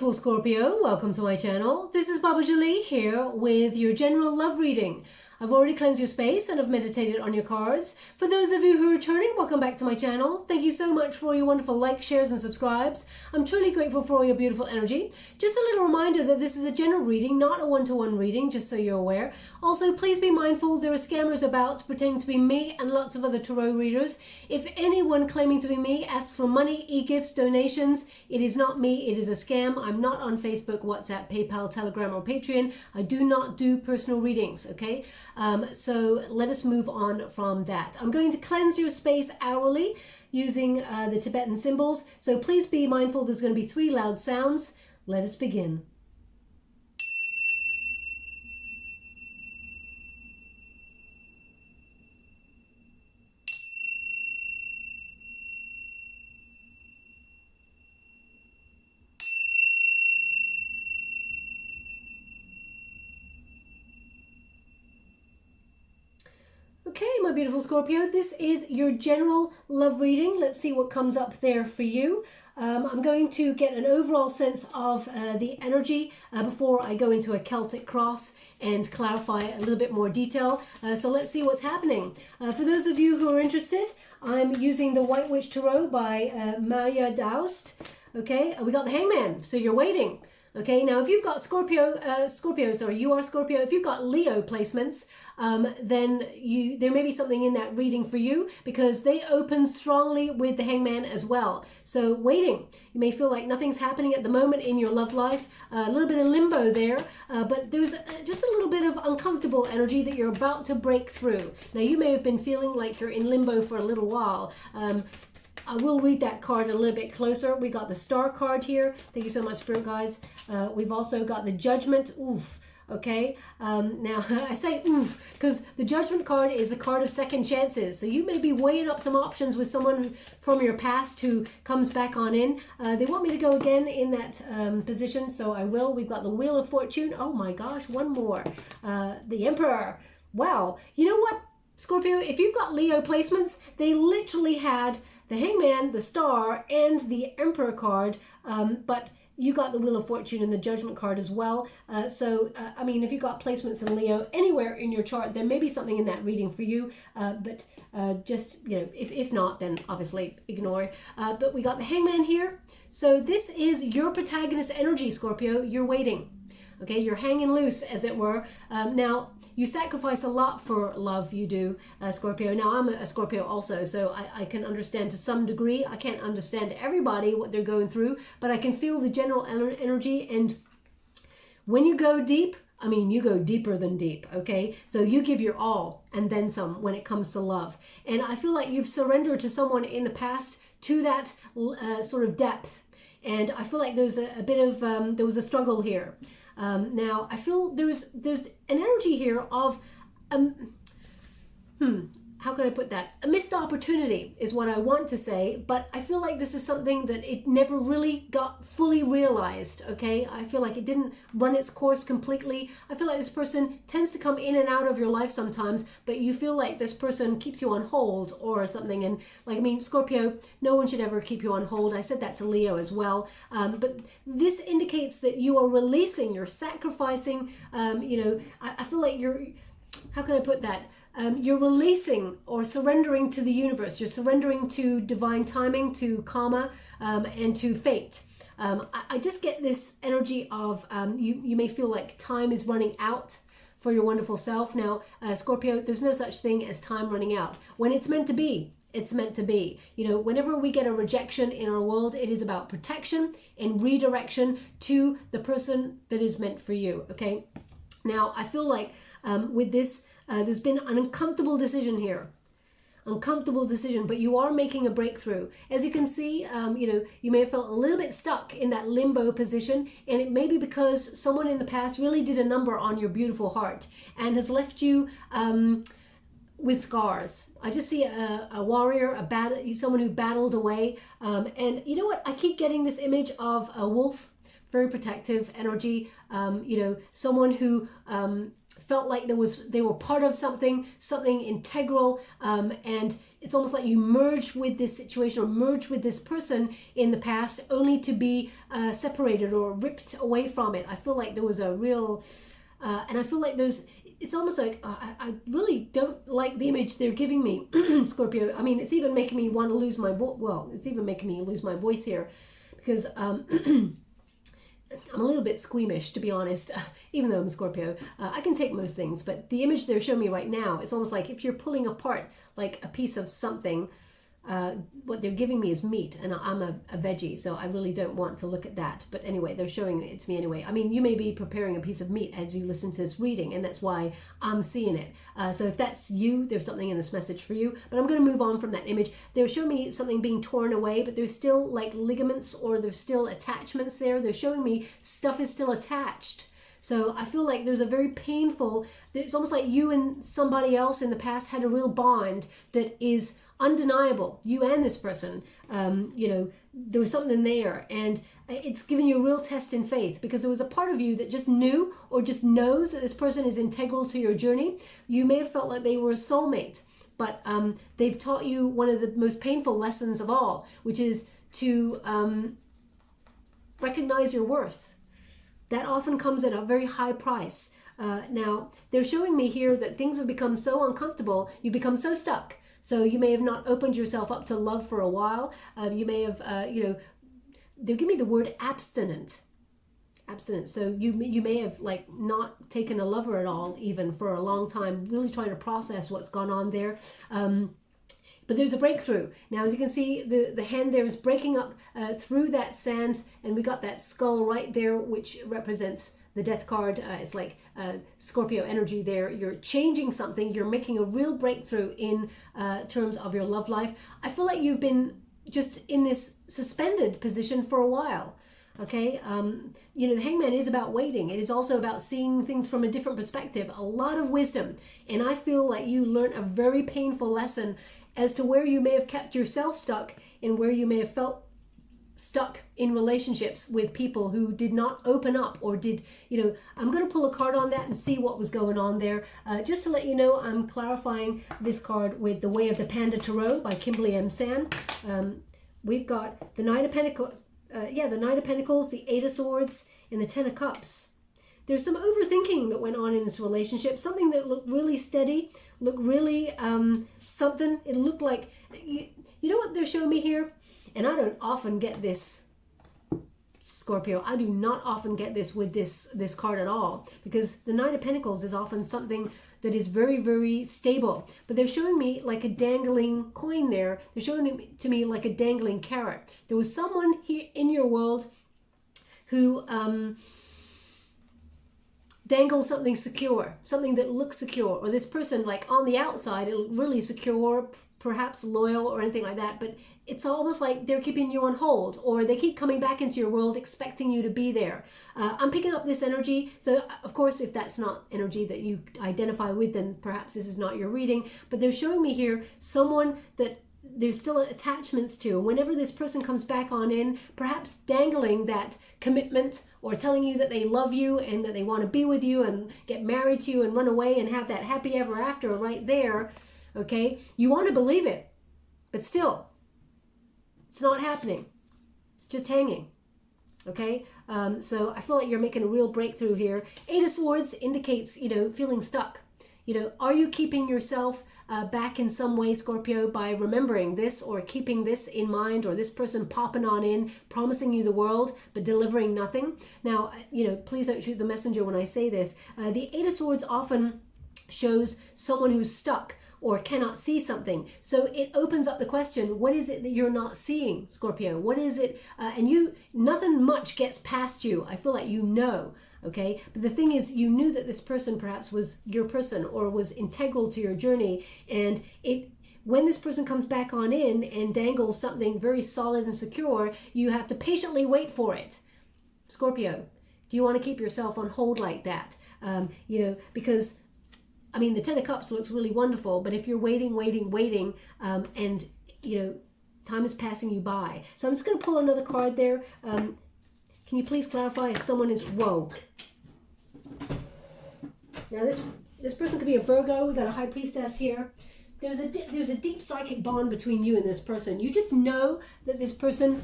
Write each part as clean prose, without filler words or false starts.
beautiful Scorpio, welcome to my channel. This is Baba Jolie here with your general love reading. I've already cleansed your space and I've meditated on your cards. For those of you who are returning, welcome back to my channel. Thank you so much for your wonderful likes, shares and subscribes. I'm truly grateful for all your beautiful energy. Just a little reminder that this is a general reading, not a one-to-one reading, just so you're aware. Also, please be mindful there are scammers about pretending to be me and lots of other tarot readers. If anyone claiming to be me asks for money, e-gifts, donations, it is not me, it is a scam. I'm not on Facebook, WhatsApp, PayPal, Telegram or Patreon. I do not do personal readings, okay? So let us move on from that. I'm going to cleanse your space hourly using the Tibetan symbols. So please be mindful there's going to be 3 loud sounds. Let us begin. Okay, my beautiful Scorpio, this is your general love reading. Let's see what comes up there for you. I'm going to get an overall sense of the energy before I go into a Celtic cross and clarify a little bit more detail. So let's see what's happening. For those of you who are interested, I'm using the White Witch Tarot by Maya Daoust. Okay, we got the Hangman, so you're waiting. Okay, now if you've got Scorpio, you are Scorpio, if you've got Leo placements, then there may be something in that reading for you because they open strongly with the Hangman as well. So waiting, you may feel like nothing's happening at the moment in your love life, a little bit of limbo there, but there's just a little bit of uncomfortable energy that you're about to break through. Now you may have been feeling like you're in limbo for a little while. I will read that card a little bit closer. We got the Star card here. Thank you so much, Spirit Guides. We've also got the Judgment. Oof. Okay. Now, I say oof because the Judgment card is a card of second chances. So you may be weighing up some options with someone from your past who comes back on in. They want me to go again in that position, so I will. We've got the Wheel of Fortune. Oh my gosh, one more. The Emperor. Wow. You know what, Scorpio? If you've got Leo placements, they literally had the Hangman, the Star, and the Emperor card, but you got the Wheel of Fortune and the Judgment card as well. I mean, if you got placements in Leo anywhere in your chart, there may be something in that reading for you, but just, you know, if not, then obviously ignore. But we got the Hangman here. So this is your protagonist energy, Scorpio. You're waiting. Okay, you're hanging loose, as it were. Now, you sacrifice a lot for love, you do, Scorpio. Now, I'm a Scorpio also, so I can understand to some degree. I can't understand everybody, what they're going through, but I can feel the general energy. And when you go deep, I mean, you go deeper than deep, okay? So you give your all and then some when it comes to love. And I feel like you've surrendered to someone in the past to that sort of depth. And I feel like there's a bit of, there was a struggle here. Now I feel there's an energy here of how can I put that? A missed opportunity is what I want to say, but I feel like this is something that it never really got fully realized, okay? I feel like it didn't run its course completely. I feel like this person tends to come in and out of your life sometimes, but you feel like this person keeps you on hold or something. And like, I mean, Scorpio, no one should ever keep you on hold. I said that to Leo as well. But this indicates that you are releasing, you're sacrificing, you know, I feel like you're, how can I put that? You're releasing or surrendering to the universe. You're surrendering to divine timing, to karma, and to fate. I just get this energy of you may feel like time is running out for your wonderful self. Now, Scorpio, there's no such thing as time running out. When it's meant to be, it's meant to be. You know, whenever we get a rejection in our world, it is about protection and redirection to the person that is meant for you, okay? Now, I feel like with this, there's been an uncomfortable decision here. Uncomfortable decision, but you are making a breakthrough. As you can see, you know, you may have felt a little bit stuck in that limbo position, and it may be because someone in the past really did a number on your beautiful heart and has left you with scars. I just see a warrior, someone who battled away, and you know what? I keep getting this image of a wolf, very protective energy, you know, someone who felt like they were part of something integral, and it's almost like you merged with this situation or merged with this person in the past only to be separated or ripped away from it. I feel like there was a real, and I feel like it's almost like I really don't like the image they're giving me, Scorpio. I mean, it's even making me want to lose my voice. Well, it's even making me lose my voice here because I'm a little bit squeamish, to be honest, even though I'm a Scorpio. I can take most things, but the image they're showing me right now, it's almost like if you're pulling apart like a piece of something, what they're giving me is meat, and I'm a veggie, so I really don't want to look at that. But anyway, they're showing it to me anyway. I mean, you may be preparing a piece of meat as you listen to this reading, and that's why I'm seeing it. So if that's you, there's something in this message for you. But I'm going to move on from that image. They're showing me something being torn away, but there's still like ligaments or there's still attachments there. They're showing me stuff is still attached. So I feel like there's a very painful, it's almost like you and somebody else in the past had a real bond that is undeniable, you and this person. You know, there was something there, and it's giving you a real test in faith because there was a part of you that just knew or just knows that this person is integral to your journey. You may have felt like they were a soulmate, but they've taught you one of the most painful lessons of all, which is to recognize your worth. That often comes at a very high price. Now, they're showing me here that things have become so uncomfortable, you become so stuck. So you may have not opened yourself up to love for a while. You may have, you know, they give me the word abstinent. Abstinent. So you may have like not taken a lover at all, even for a long time, really trying to process what's gone on there. But there's a breakthrough. Now, as you can see, the hand there is breaking up through that sand, and we got that skull right there, which represents the death card. It's like Scorpio energy there. You're changing something. You're making a real breakthrough in terms of your love life. I feel like you've been just in this suspended position for a while. Okay, you know, the Hangman is about waiting. It is also about seeing things from a different perspective, a lot of wisdom. And I feel like you learned a very painful lesson as to where you may have kept yourself stuck and where you may have felt stuck in relationships with people who did not open up or did, you know, I'm going to pull a card on that and see what was going on there. Just to let you know, I'm clarifying this card with the Way of the Panda Tarot by Kimberly M. Sand. We've got the Knight of Pentacles, the Knight of Pentacles, the Eight of Swords, and the Ten of Cups. There's some overthinking that went on in this relationship, something that looked really steady, looked really something. It looked like, you know what they're showing me here? And I don't often get this, Scorpio. I do not often get this with this card at all, because the Knight of Pentacles is often something that is very, very stable. But they're showing me like a dangling coin there. They're showing it to me like a dangling carrot. There was someone here in your world who dangles something secure, something that looks secure, or this person, like on the outside, it looked really secure, perhaps loyal or anything like that, but it's almost like they're keeping you on hold, or they keep coming back into your world expecting you to be there. I'm picking up this energy, so of course if that's not energy that you identify with, then perhaps this is not your reading, but they're showing me here someone that there's still attachments to. Whenever this person comes back on in, perhaps dangling that commitment or telling you that they love you and that they want to be with you and get married to you and run away and have that happy ever after right there, okay? You want to believe it, but still, it's not happening. It's just hanging, okay? So I feel like you're making a real breakthrough here. Eight of Swords indicates, you know, feeling stuck. You know, are you keeping yourself back in some way, Scorpio, by remembering this or keeping this in mind, or this person popping on in, promising you the world, but delivering nothing? Now, you know, please don't shoot the messenger when I say this. The Eight of Swords often shows someone who's stuck or cannot see something. So it opens up the question, what is it that you're not seeing, Scorpio? What is it? And nothing much gets past you. I feel like you know. Okay, but the thing is, you knew that this person perhaps was your person or was integral to your journey, and when this person comes back on in and dangles something very solid and secure, you have to patiently wait for it. Scorpio, do you want to keep yourself on hold like that? You know, because I mean, the Ten of Cups looks really wonderful, but if you're waiting, and you know, time is passing you by. So I'm just going to pull another card there. Can you please clarify if someone is, whoa. Now this person could be a Virgo. We got a High Priestess here. there's a deep psychic bond between you and this person. You just know that this person,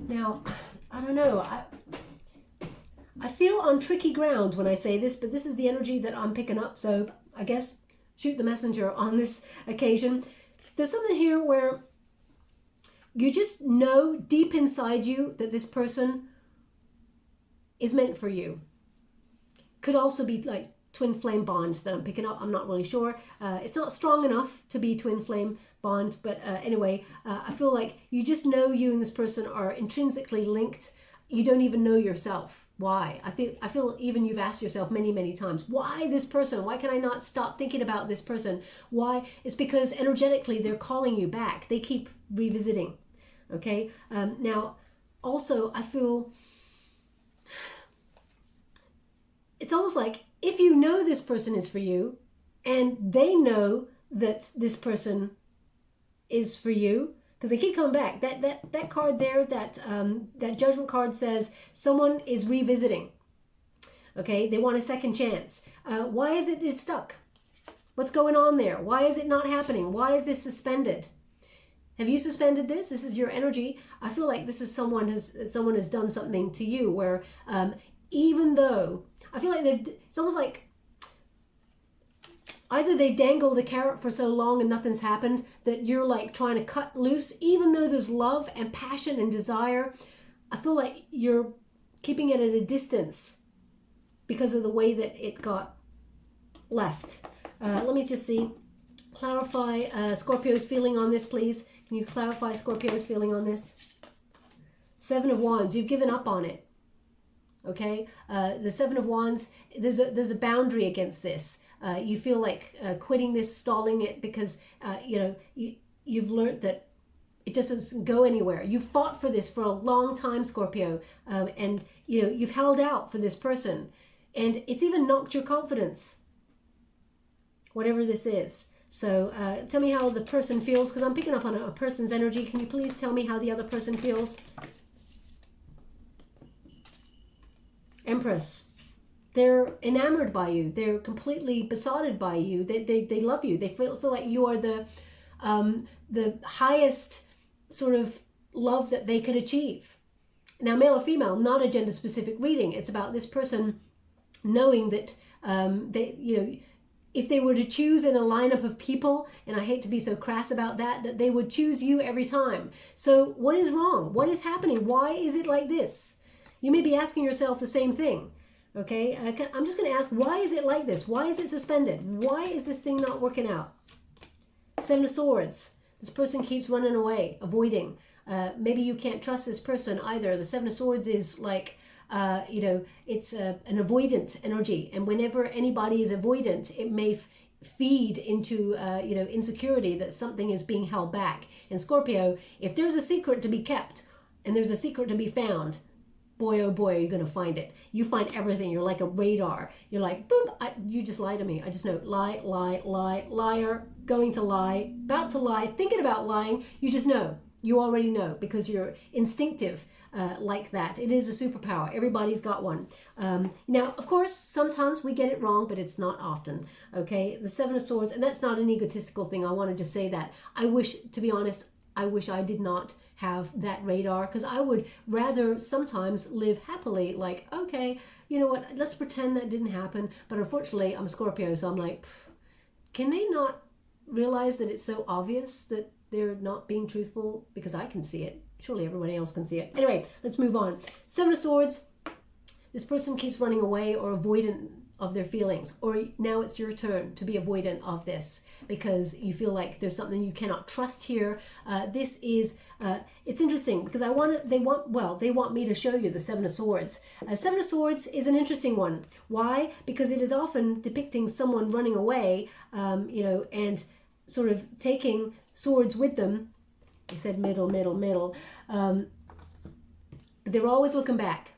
now, I don't know, I feel on tricky ground when I say this, but this is the energy that I'm picking up, so I guess shoot the messenger on this occasion. There's something here where you just know deep inside you that this person is meant for you. Could also be like twin flame bond that I'm picking up. I'm not really sure. It's not strong enough to be twin flame bond, but anyway, I feel like you just know you and this person are intrinsically linked. You don't even know yourself. Why? I feel even you've asked yourself many, many times, why this person? Why can I not stop thinking about this person? Why? It's because energetically they're calling you back. They keep revisiting. Okay? Now, also, I feel it's almost like if you know this person is for you and they know that this person is for you, because they keep coming back. That card there, that judgment card says someone is revisiting. Okay, they want a second chance. Why is it's stuck? What's going on there? Why is it not happening? Why is this suspended? Have you suspended this? This is your energy. I feel like this is someone has done something to you where even though I feel like it's almost like either they've dangled a carrot for so long and nothing's happened that you're like trying to cut loose, even though there's love and passion and desire. I feel like you're keeping it at a distance because of the way that it got left. Let me just see. Clarify Scorpio's feeling on this, please. Can you clarify Scorpio's feeling on this? Seven of Wands. You've given up on it. Okay? The Seven of Wands, there's a boundary against this. You feel like quitting this, stalling it, because you've learned that it just doesn't go anywhere. You fought for this for a long time, Scorpio, and you've held out for this person, and it's even knocked your confidence, whatever this is. So tell me how the person feels, because I'm picking up on a person's energy. Can you please tell me how the other person feels? Empress. They're enamored by you. They're completely besotted by you. They love you. They feel like you are the highest sort of love that they could achieve. Now, male or female, not a gender specific reading. It's about this person knowing that if they were to choose in a lineup of people, and I hate to be so crass about that they would choose you every time. So what is wrong? What is happening? Why is it like this? You may be asking yourself the same thing. Okay, I'm just going to ask, why is it like this? Why is it suspended? Why is this thing not working out? Seven of Swords. This person keeps running away, avoiding. Maybe you can't trust this person either. The Seven of Swords is like, it's an avoidant energy. And whenever anybody is avoidant, it may feed into, insecurity that something is being held back. And Scorpio, if there's a secret to be kept and there's a secret to be found, boy, oh boy, are you going to find it. You find everything. You're like a radar. You're like, boom, you just lie to me. I just know, lie, lie, lie, liar, going to lie, about to lie, thinking about lying. You just know. You already know because you're instinctive like that. It is a superpower. Everybody's got one. Now, of course, sometimes we get it wrong, but it's not often. Okay, the Seven of Swords, and that's not an egotistical thing. I want to just say that. I wish, to be honest, I did not have that radar, because I would rather sometimes live happily, like, okay, you know what, let's pretend that didn't happen. But unfortunately, I'm a Scorpio, so I'm like, can they not realize that it's so obvious that they're not being truthful? Because I can see it. Surely everybody else can see it. Anyway, let's move on. Seven of Swords. This person keeps running away or avoidant of their feelings, or now it's your turn to be avoidant of this because you feel like there's something you cannot trust here. This is it's interesting because they want me to show you the Seven of Swords. Seven of Swords is an interesting one. Why? Because it is often depicting someone running away, and sort of taking swords with them. I said middle, but they're always looking back.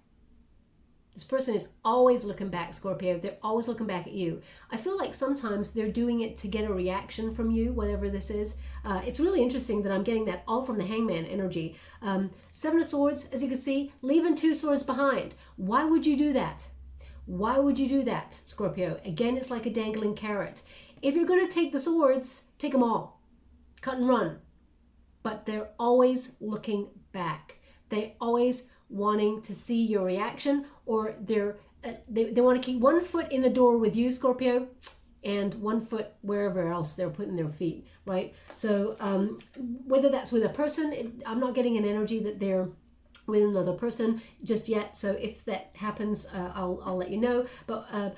This person is always looking back, Scorpio. They're always looking back at you. I feel like sometimes they're doing it to get a reaction from you, whatever this is. It's really interesting that I'm getting that all from the Hangman energy. Seven of Swords, as you can see, leaving two swords behind. Why would you do that? Why would you do that, Scorpio? Again, it's like a dangling carrot. if you're going to take the swords, take them all. Cut and run. But they're always looking back. They're always wanting to see your reaction, or they want to keep one foot in the door with you, Scorpio, and one foot wherever else they're putting their feet, right? So whether that's with a person, I'm not getting an energy that they're with another person just yet. So if that happens, I'll let you know. But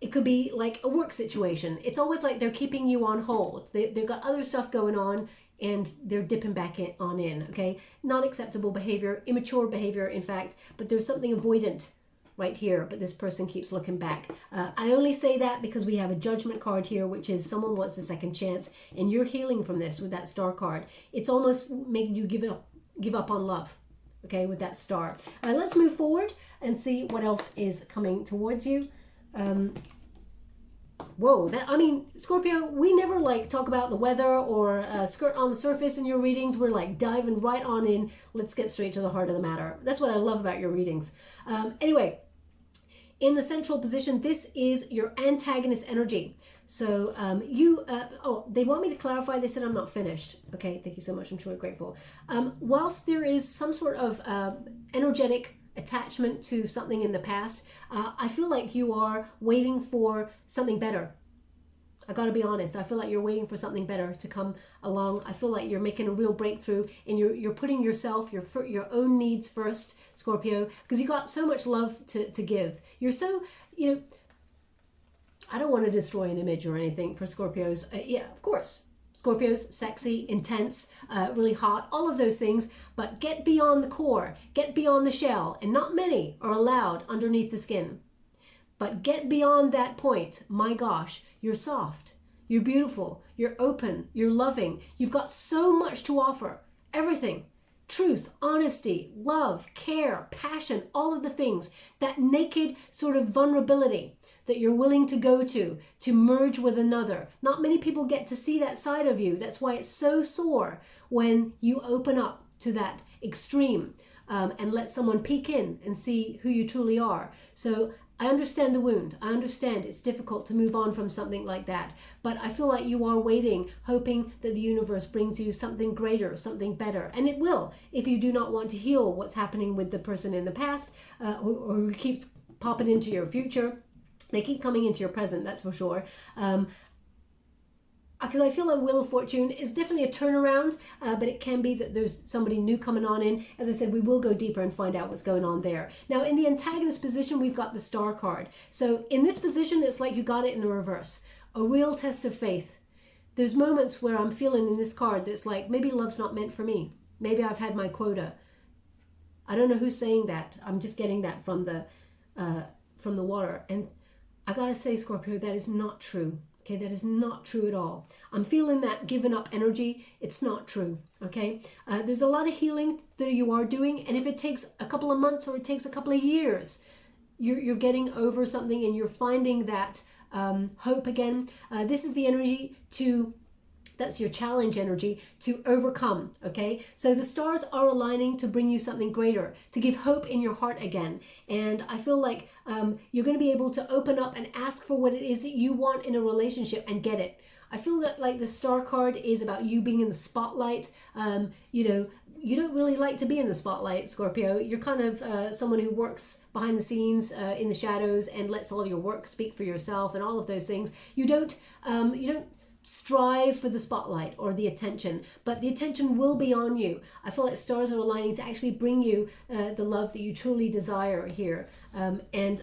it could be like a work situation. It's always like they're keeping you on hold. They've got other stuff going on, and they're dipping back in, okay? Not acceptable behavior, immature behavior, in fact, but there's something avoidant right here, but this person keeps looking back. I only say that because we have a judgment card here, which is someone wants a second chance, and you're healing from this with that star card. It's almost making you give up on love, okay, with that star. Let's move forward and see what else is coming towards you. Whoa, I mean, Scorpio, we never like talk about the weather or skirt on the surface in your readings. We're like diving right on in. Let's get straight to the heart of the matter. That's what I love about your readings. Anyway, in the central position, this is your antagonist energy. So they want me to clarify. They said I'm not finished. Okay, thank you so much. I'm truly grateful. Whilst there is some sort of energetic attachment to something in the past, I feel like you are waiting for something better. I gotta be honest, I feel like you're waiting for something better to come along. I feel like you're making a real breakthrough, and you're putting yourself, your own needs first, Scorpio, because you got so much love to give. You're so, I don't want to destroy an image or anything for Scorpios. Yeah, of course. Scorpios, sexy, intense, really hot, all of those things, but get beyond the core, get beyond the shell, and not many are allowed underneath the skin. But get beyond that point. My gosh, you're soft, you're beautiful, you're open, you're loving, you've got so much to offer, everything. Truth, honesty, love, care, passion, all of the things, that naked sort of vulnerability that you're willing to go to merge with another. Not many people get to see that side of you. That's why it's so sore when you open up to that extreme and let someone peek in and see who you truly are. So I understand the wound. I understand it's difficult to move on from something like that. But I feel like you are waiting, hoping that the universe brings you something greater, something better. And it will, if you do not want to heal what's happening with the person in the past or who keeps popping into your future. They keep coming into your present, that's for sure. Because I feel like Wheel of Fortune is definitely a turnaround, but it can be that there's somebody new coming on in. As I said, we will go deeper and find out what's going on there. Now, in the antagonist position, we've got the Star card. So in this position, it's like you got it in the reverse. A real test of faith. There's moments where I'm feeling in this card that's like, maybe love's not meant for me. Maybe I've had my quota. I don't know who's saying that. I'm just getting that from the water. And I gotta say, Scorpio, that is not true. Okay, that is not true at all. I'm feeling that given up energy. It's not true. Okay, there's a lot of healing that you are doing, and if it takes a couple of months or it takes a couple of years, you're getting over something and you're finding that hope again. This is the energy that's your challenge energy to overcome, okay? So the stars are aligning to bring you something greater, to give hope in your heart again. And I feel like you're going to be able to open up and ask for what it is that you want in a relationship and get it. I feel that like the star card is about you being in the spotlight. You don't really like to be in the spotlight, Scorpio. You're kind of someone who works behind the scenes in the shadows and lets all your work speak for yourself and all of those things. You don't strive for the spotlight or the attention, but the attention will be on you. I feel like stars are aligning to actually bring you the love that you truly desire here. And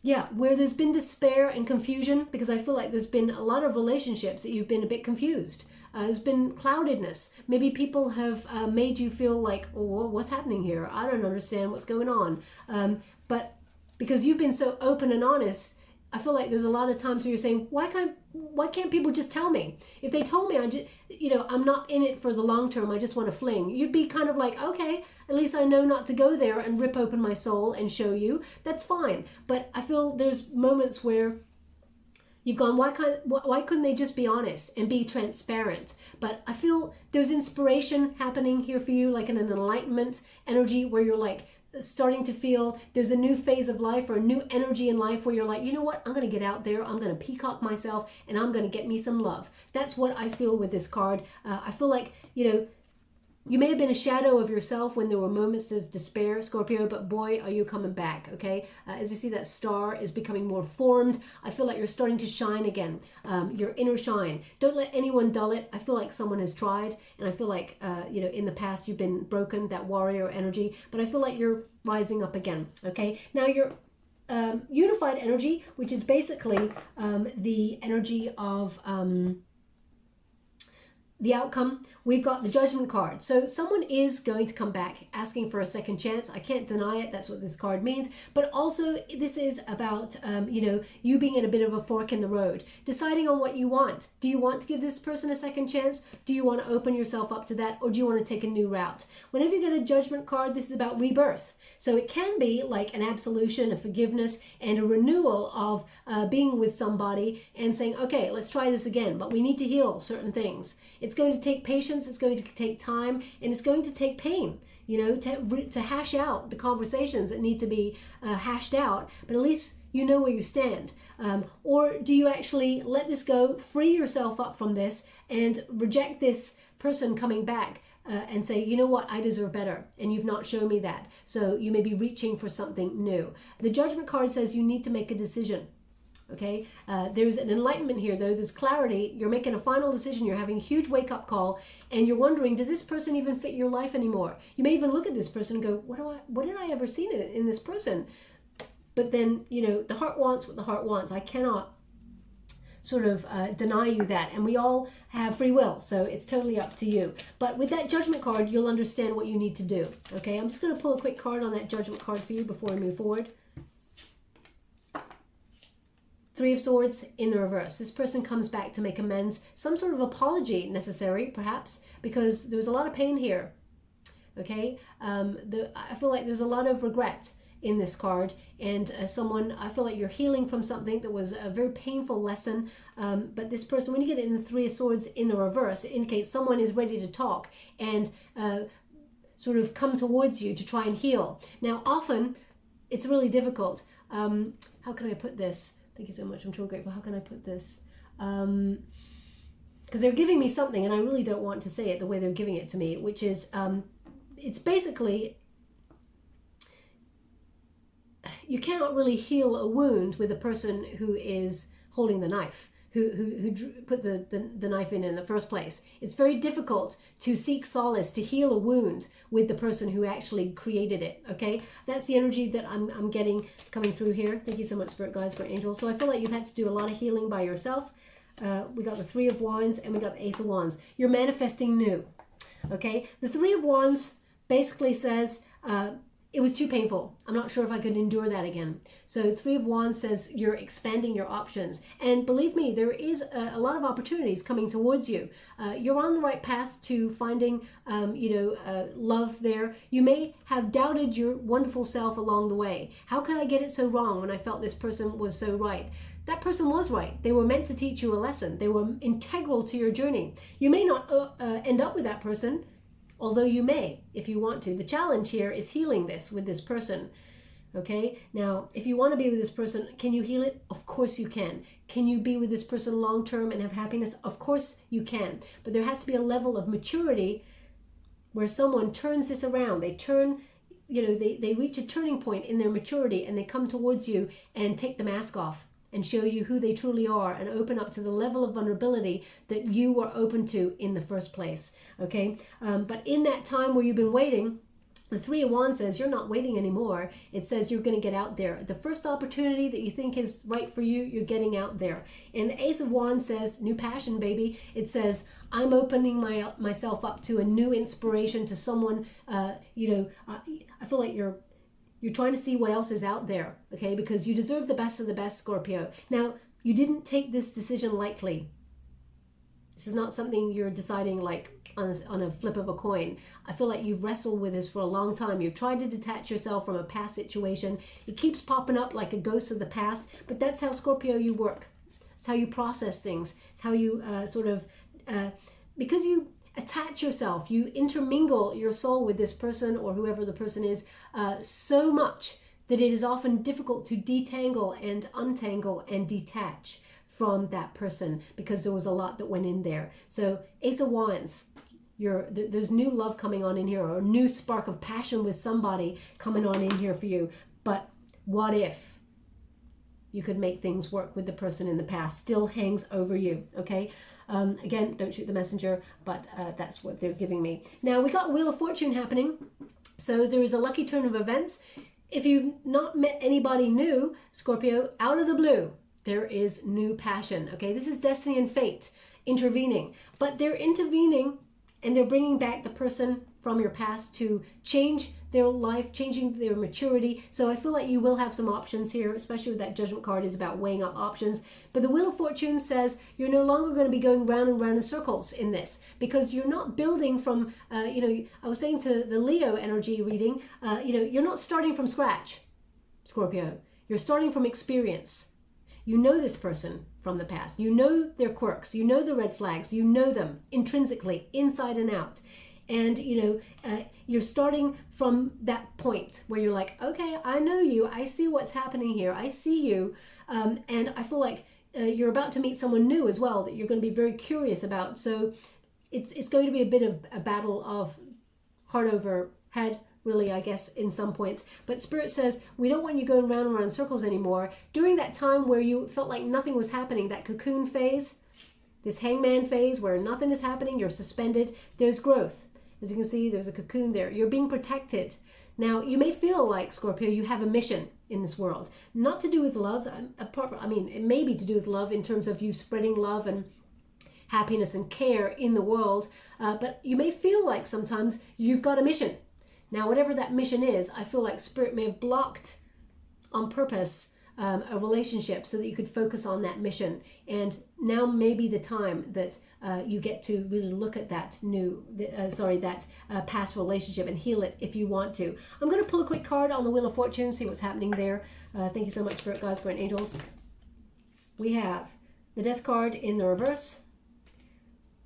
yeah, where there's been despair and confusion, because I feel like there's been a lot of relationships that you've been a bit confused. There's been cloudedness. Maybe people have made you feel like, oh, what's happening here? I don't understand what's going on. But because you've been so open and honest, I feel like there's a lot of times where you're saying, why can't people just tell me? If they told me, I'm not in it for the long term, I just want to fling. You'd be kind of like, okay, at least I know not to go there and rip open my soul and show you. That's fine. But I feel there's moments where you've gone, why couldn't they just be honest and be transparent? But I feel there's inspiration happening here for you, like an enlightenment energy where you're like, starting to feel there's a new phase of life or a new energy in life where you're like, you know what, I'm going to get out there, I'm going to peacock myself, and I'm going to get me some love. That's what I feel with this card. I feel like, you know, you may have been a shadow of yourself when there were moments of despair, Scorpio, but boy, are you coming back, okay? As you see, that star is becoming more formed. I feel like you're starting to shine again, your inner shine. Don't let anyone dull it. I feel like someone has tried, and I feel like, you know, in the past you've been broken, that warrior energy, but I feel like you're rising up again, okay? Now you're unified energy, which is basically the energy of the outcome. We've got the Judgment card. So someone is going to come back asking for a second chance. I can't deny it. That's what this card means. But also this is about, you know, you being in a bit of a fork in the road, deciding on what you want. Do you want to give this person a second chance? Do you want to open yourself up to that? Or do you want to take a new route? Whenever you get a Judgment card, this is about rebirth. So it can be like an absolution, a forgiveness, and a renewal of being with somebody and saying, okay, let's try this again, but we need to heal certain things. It's going to take patience, it's going to take time, and it's going to take pain, you know, to hash out the conversations that need to be hashed out, but at least you know where you stand. Or do you actually let this go, free yourself up from this, and reject this person coming back and say, you know what, I deserve better, and you've not shown me that. So you may be reaching for something new. The Judgment card says you need to make a decision. Okay, there's an enlightenment here, though. There's clarity. You're making a final decision. You're having a huge wake-up call, and you're wondering, does this person even fit your life anymore? You may even look at this person and go, what did I ever see in this person? But then, you know, the heart wants what the heart wants. I cannot sort of deny you that, and we all have free will, so it's totally up to you. But with that Judgment card, you'll understand what you need to do. Okay, I'm just going to pull a quick card on that Judgment card for you before we move forward. Three of Swords in the reverse. This person comes back to make amends, some sort of apology necessary, perhaps, because there was a lot of pain here. Okay, I feel like there's a lot of regret in this card, and I feel like you're healing from something that was a very painful lesson. But this person, when you get it in the Three of Swords in the reverse, it indicates someone is ready to talk and sort of come towards you to try and heal. Now, often it's really difficult. How can I put this? Thank you so much. I'm so grateful. How can I put this? Because they're giving me something, and I really don't want to say it the way they're giving it to me, which is, it's basically, you cannot really heal a wound with a person who is holding the knife, who put the knife in the first place. It's very difficult to seek solace, to heal a wound with the person who actually created it, okay? That's the energy that I'm getting coming through here. Thank you so much, Spirit Guides, Spirit Angels. So I feel like you've had to do a lot of healing by yourself. We got the Three of Wands, and we got the Ace of Wands. You're manifesting new, okay? The Three of Wands basically says, it was too painful. I'm not sure if I could endure that again. So Three of Wands says you're expanding your options. And believe me, there is a lot of opportunities coming towards you. You're on the right path to finding, love there. You may have doubted your wonderful self along the way. How could I get it so wrong when I felt this person was so right? That person was right. They were meant to teach you a lesson. They were integral to your journey. You may not end up with that person, although you may, if you want to. The challenge here is healing this with this person, okay? Now, if you want to be with this person, can you heal it? Of course you can. Can you be with this person long-term and have happiness? Of course you can. But there has to be a level of maturity where someone turns this around. They turn, they reach a turning point in their maturity, and they come towards you and take the mask off and show you who they truly are and open up to the level of vulnerability that you were open to in the first place, okay? But in that time where you've been waiting, the Three of Wands says you're not waiting anymore. It says you're going to get out there. The first opportunity that you think is right for you, you're getting out there. And the Ace of Wands says new passion, baby. It says I'm opening myself up to a new inspiration, to someone, I feel like you're trying to see what else is out there, okay? Because you deserve the best of the best, Scorpio. Now, you didn't take this decision lightly. This is not something you're deciding like on a flip of a coin. I feel like you've wrestled with this for a long time. You've tried to detach yourself from a past situation. It keeps popping up like a ghost of the past, but that's how, Scorpio, you work. It's how you process things. It's how you because attach yourself, you intermingle your soul with this person or whoever the person is so much that it is often difficult to detangle and untangle and detach from that person because there was a lot that went in there. So Ace of Wands, there's new love coming on in here, or a new spark of passion with somebody coming on in here for you. But what if you could make things work with the person in the past? Still hangs over you, okay? Again, don't shoot the messenger, but that's what they're giving me. Now, we got Wheel of Fortune happening. So there is a lucky turn of events. If you've not met anybody new, Scorpio, out of the blue, there is new passion, okay? This is destiny and fate intervening. But they're intervening and they're bringing back the person from your past to change their life, changing their maturity. So I feel like you will have some options here, especially with that Judgment card is about weighing up options. But the Wheel of Fortune says you're no longer going to be going round and round in circles in this, because you're not building from, I was saying to the Leo energy reading, you're not starting from scratch, Scorpio. You're starting from experience. You know this person from the past. You know their quirks. You know the red flags. You know them intrinsically, inside and out. And, you're starting from that point where you're like, okay, I know you. I see what's happening here. I see you. And I feel like you're about to meet someone new as well that you're going to be very curious about. So it's going to be a bit of a battle of heart over head, really, I guess, in some points. But Spirit says, we don't want you going round and round in circles anymore. During that time where you felt like nothing was happening, that cocoon phase, this hangman phase where nothing is happening, you're suspended, there's growth. As you can see, there's a cocoon there. You're being protected. Now, you may feel like, Scorpio, you have a mission in this world. Not to do with love, it may be to do with love in terms of you spreading love and happiness and care in the world. But you may feel like sometimes you've got a mission. Now, whatever that mission is, I feel like Spirit may have blocked on purpose a relationship so that you could focus on that mission. And now may be the time that you get to really look at that past relationship and heal it if you want to. I'm going to pull a quick card on the Wheel of Fortune, see what's happening there. Thank you so much, Spirit Guides, Great Angels. We have the Death card in the reverse,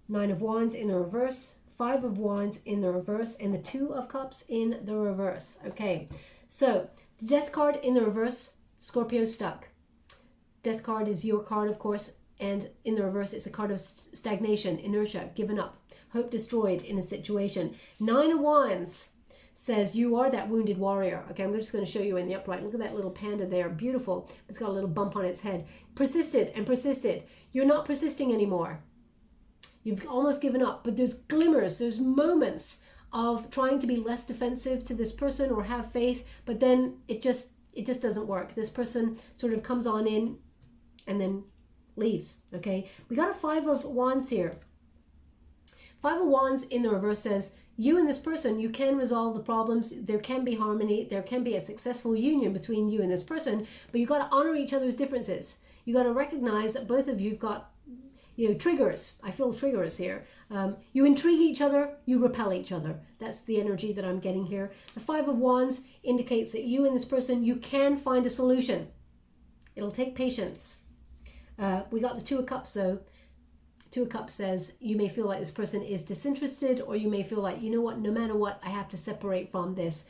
Nine of Wands in the reverse, Five of Wands in the reverse, and the Two of Cups in the reverse. Okay, so the Death card in the reverse, Scorpio stuck. Death card is your card, of course, and in the reverse, it's a card of stagnation, inertia, given up, hope destroyed in a situation. Nine of Wands says you are that wounded warrior. Okay, I'm just going to show you in the upright. Look at that little panda there, beautiful. It's got a little bump on its head. Persisted and persisted. You're not persisting anymore. You've almost given up, but there's glimmers, there's moments of trying to be less defensive to this person or have faith, but then it just doesn't work. This person sort of comes on in and then leaves, okay? We got a Five of Wands here. Five of Wands in the reverse says, you and this person, you can resolve the problems. There can be harmony. There can be a successful union between you and this person, but you got to honor each other's differences. You got to recognize that both of you've got triggers. I feel triggers here. You intrigue each other, you repel each other. That's the energy that I'm getting here. The Five of Wands indicates that you and this person, you can find a solution. It'll take patience. We got the Two of Cups though. Two of Cups says you may feel like this person is disinterested, or you may feel like, you know what, no matter what, I have to separate from this.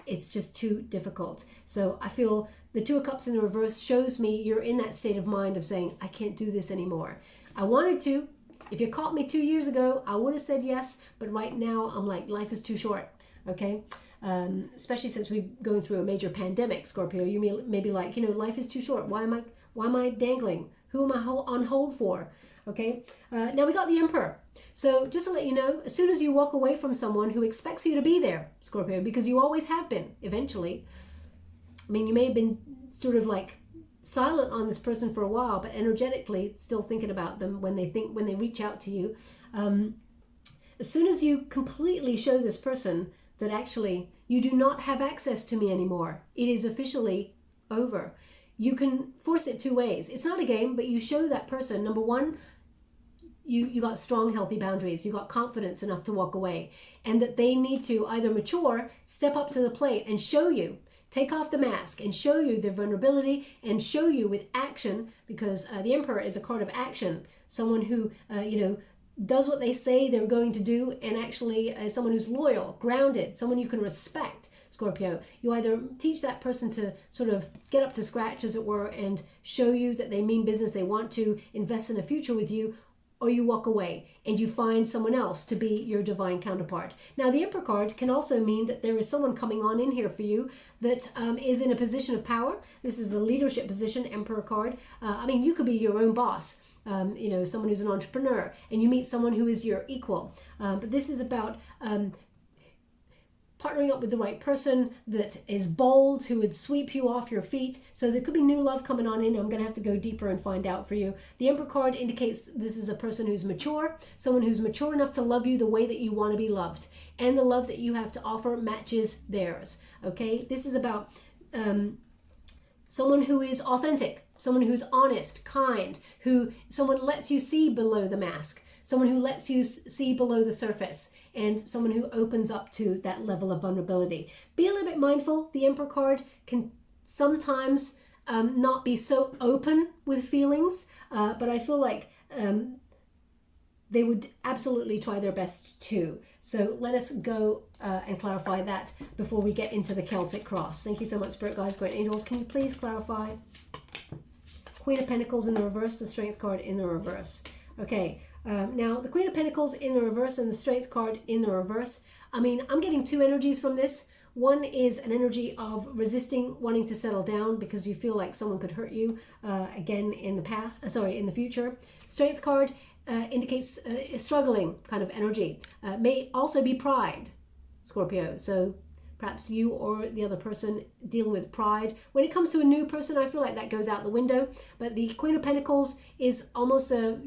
It's just too difficult. So I feel the Two of Cups in the reverse shows me you're in that state of mind of saying, I can't do this anymore. I wanted to. If you caught me 2 years ago, I would have said yes, but right now I'm like, life is too short, okay? Especially since we're going through a major pandemic, Scorpio. You may be like, life is too short. Why am I dangling? Who am I on hold for? Okay. Now we got the Emperor. So just to let you know, as soon as you walk away from someone who expects you to be there, Scorpio, because you always have been, eventually. I mean, you may have been sort of like silent on this person for a while, but energetically still thinking about them when they reach out to you. As soon as you completely show this person that actually you do not have access to me anymore, it is officially over. You can force it two ways. It's not a game, but you show that person, number one, you got strong, healthy boundaries. You got confidence enough to walk away, and that they need to either mature, step up to the plate and show you, take off the mask and show you their vulnerability and show you with action, because the Emperor is a card of action. Someone who, does what they say they're going to do, and actually someone who's loyal, grounded, someone you can respect, Scorpio. You either teach that person to sort of get up to scratch, as it were, and show you that they mean business, they want to invest in a future with you, or you walk away and you find someone else to be your divine counterpart. Now, the Emperor card can also mean that there is someone coming on in here for you that is in a position of power. This is a leadership position, Emperor card. I mean, you could be your own boss. You know, someone who's an entrepreneur, and you meet someone who is your equal. But this is about partnering up with the right person that is bold, who would sweep you off your feet. So there could be new love coming on in. I'm going to have to go deeper and find out for you. The Emperor card indicates this is a person who's mature, someone who's mature enough to love you the way that you want to be loved. And the love that you have to offer matches theirs. Okay? This is about someone who is authentic, someone who's honest, kind, someone lets you see below the mask, someone who lets you see below the surface, and someone who opens up to that level of vulnerability. Be a little bit mindful. The Emperor card can sometimes not be so open with feelings, but I feel like they would absolutely try their best too. So let us go and clarify that before we get into the Celtic cross. Thank you so much, Spirit Guides, Great Angels. Can you please clarify? Queen of Pentacles in the reverse, the Strength card in the reverse. Okay. Now, the Queen of Pentacles in the reverse and the Strength card in the reverse. I mean, I'm getting two energies from this. One is an energy of resisting, wanting to settle down because you feel like someone could hurt you again in the past, in the future. Strength card indicates a struggling kind of energy. May also be pride, Scorpio. So perhaps you or the other person dealing with pride. When it comes to a new person, I feel like that goes out the window. But the Queen of Pentacles is almost an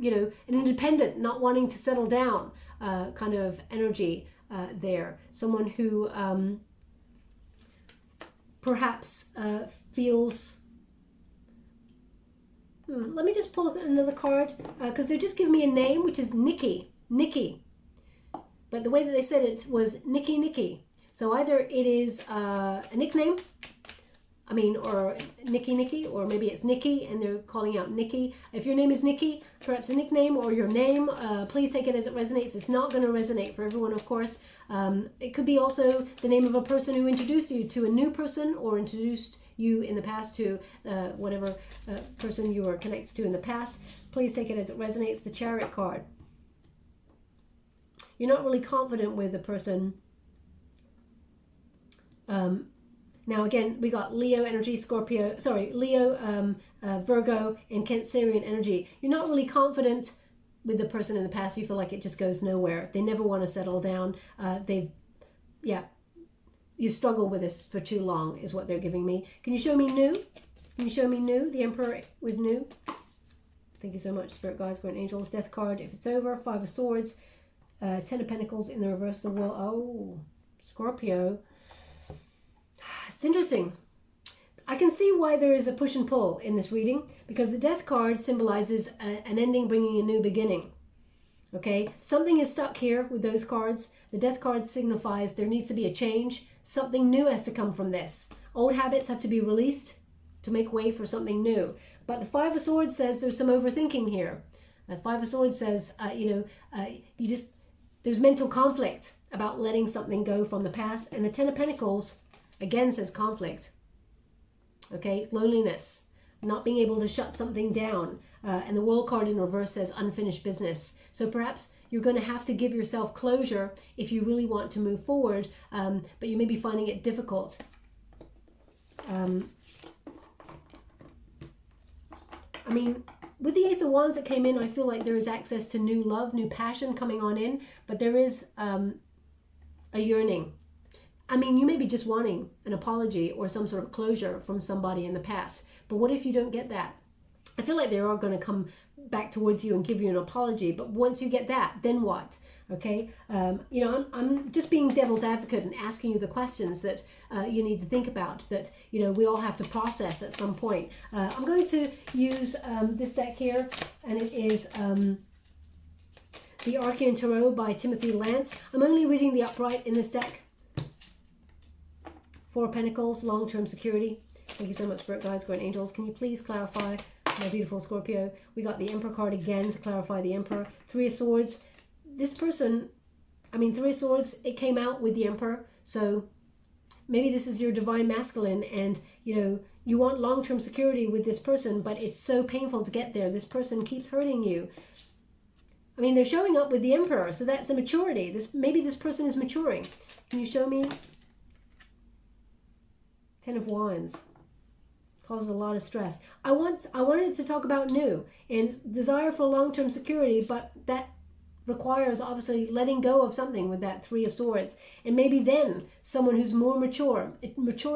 independent, not wanting to settle down kind of energy there. Someone who perhaps feels... Let me just pull another card because they're just giving me a name, which is Nikki. Nikki. But the way that they said it was Nikki. So either it is a nickname, or Nikki, or maybe it's Nikki and they're calling out Nikki. If your name is Nikki, perhaps a nickname or your name, please take it as it resonates. It's not going to resonate for everyone, of course. It could be also the name of a person who introduced you to a new person or introduced you in the past to whatever person you were connected to in the past. Please take it as it resonates. The Chariot card. You're not really confident with the person. Now again, we got Leo energy, Leo, Virgo, and Cancerian energy. You're not really confident with the person in the past. You feel like it just goes nowhere. They never want to settle down. You struggle with this for too long is what they're giving me. Can you show me new? Can you show me new? The Emperor with new. Thank you so much, Spirit Guides, Great Angels. Death card, if it's over. 5 of Swords. 10 of Pentacles in the reverse. The World. Oh, Scorpio. It's interesting. I can see why there is a push and pull in this reading, because the Death card symbolizes an ending bringing a new beginning. Okay, something is stuck here with those cards. The Death card signifies there needs to be a change. Something new has to come from this. Old habits have to be released to make way for something new. But the 5 of Swords says there's some overthinking here. The 5 of Swords says, there's mental conflict about letting something go from the past. And the 10 of Pentacles, again, says conflict. Okay, loneliness, not being able to shut something down. And the World card in reverse says unfinished business. So perhaps you're going to have to give yourself closure if you really want to move forward, but you may be finding it difficult. With the Ace of Wands that came in, I feel like there is access to new love, new passion coming on in, but there is a yearning. You may be just wanting an apology or some sort of closure from somebody in the past, but what if you don't get that? I feel like they are going to come back towards you and give you an apology, but once you get that, then what? Okay, I'm just being devil's advocate and asking you the questions that you need to think about, that we all have to process at some point. I'm going to use this deck here, and it is the ARCHEON Tarot by Timothy LANTZ. I'm only reading the upright in this deck. 4 of Pentacles, long-term security. Thank you so much, Spirit Guides, Great Angels. Can you please clarify, my beautiful Scorpio? We got the Emperor card again to clarify the Emperor. 3 of Swords. this person, I mean, Three of Swords, it came out with the Emperor. So maybe this is your divine masculine, and you know, you want long-term security with this person, but it's so painful to get there. This person keeps hurting you. I mean, they're showing up with the Emperor, so that's a maturity. Maybe this person is maturing. Can you show me? Ten of Wands. Causes a lot of stress. I wanted to talk about new and desire for long-term security, but that requires obviously letting go of something with that Three of Swords. And maybe then someone who's more mature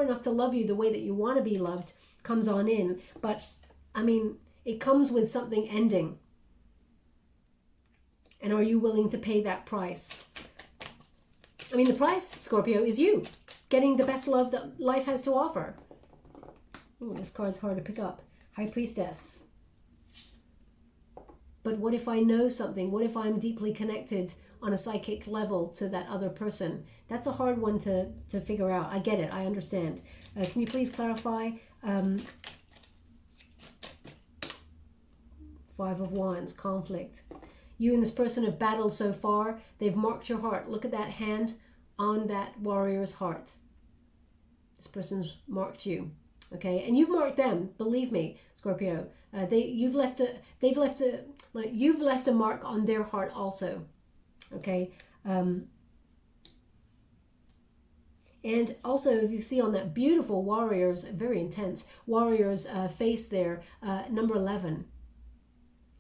enough to love you the way that you want to be loved comes on in. But I mean, it comes with something ending. And are you willing to pay that price? I mean, the price, Scorpio, is you getting the best love that life has to offer. Oh, this card's hard to pick up. High Priestess. But what if I know something? What if I'm deeply connected on a psychic level to that other person? That's a hard one to figure out. I get it. I understand. Can you please clarify? Five of Wands, conflict. You and this person have battled so far. They've marked your heart. Look at that hand on that warrior's heart. This person's marked you. Okay, and you've marked them. Believe me, Scorpio. You've left a mark on their heart also. Okay. And also, if you see on that beautiful warrior's, very intense warrior's face there, number 11.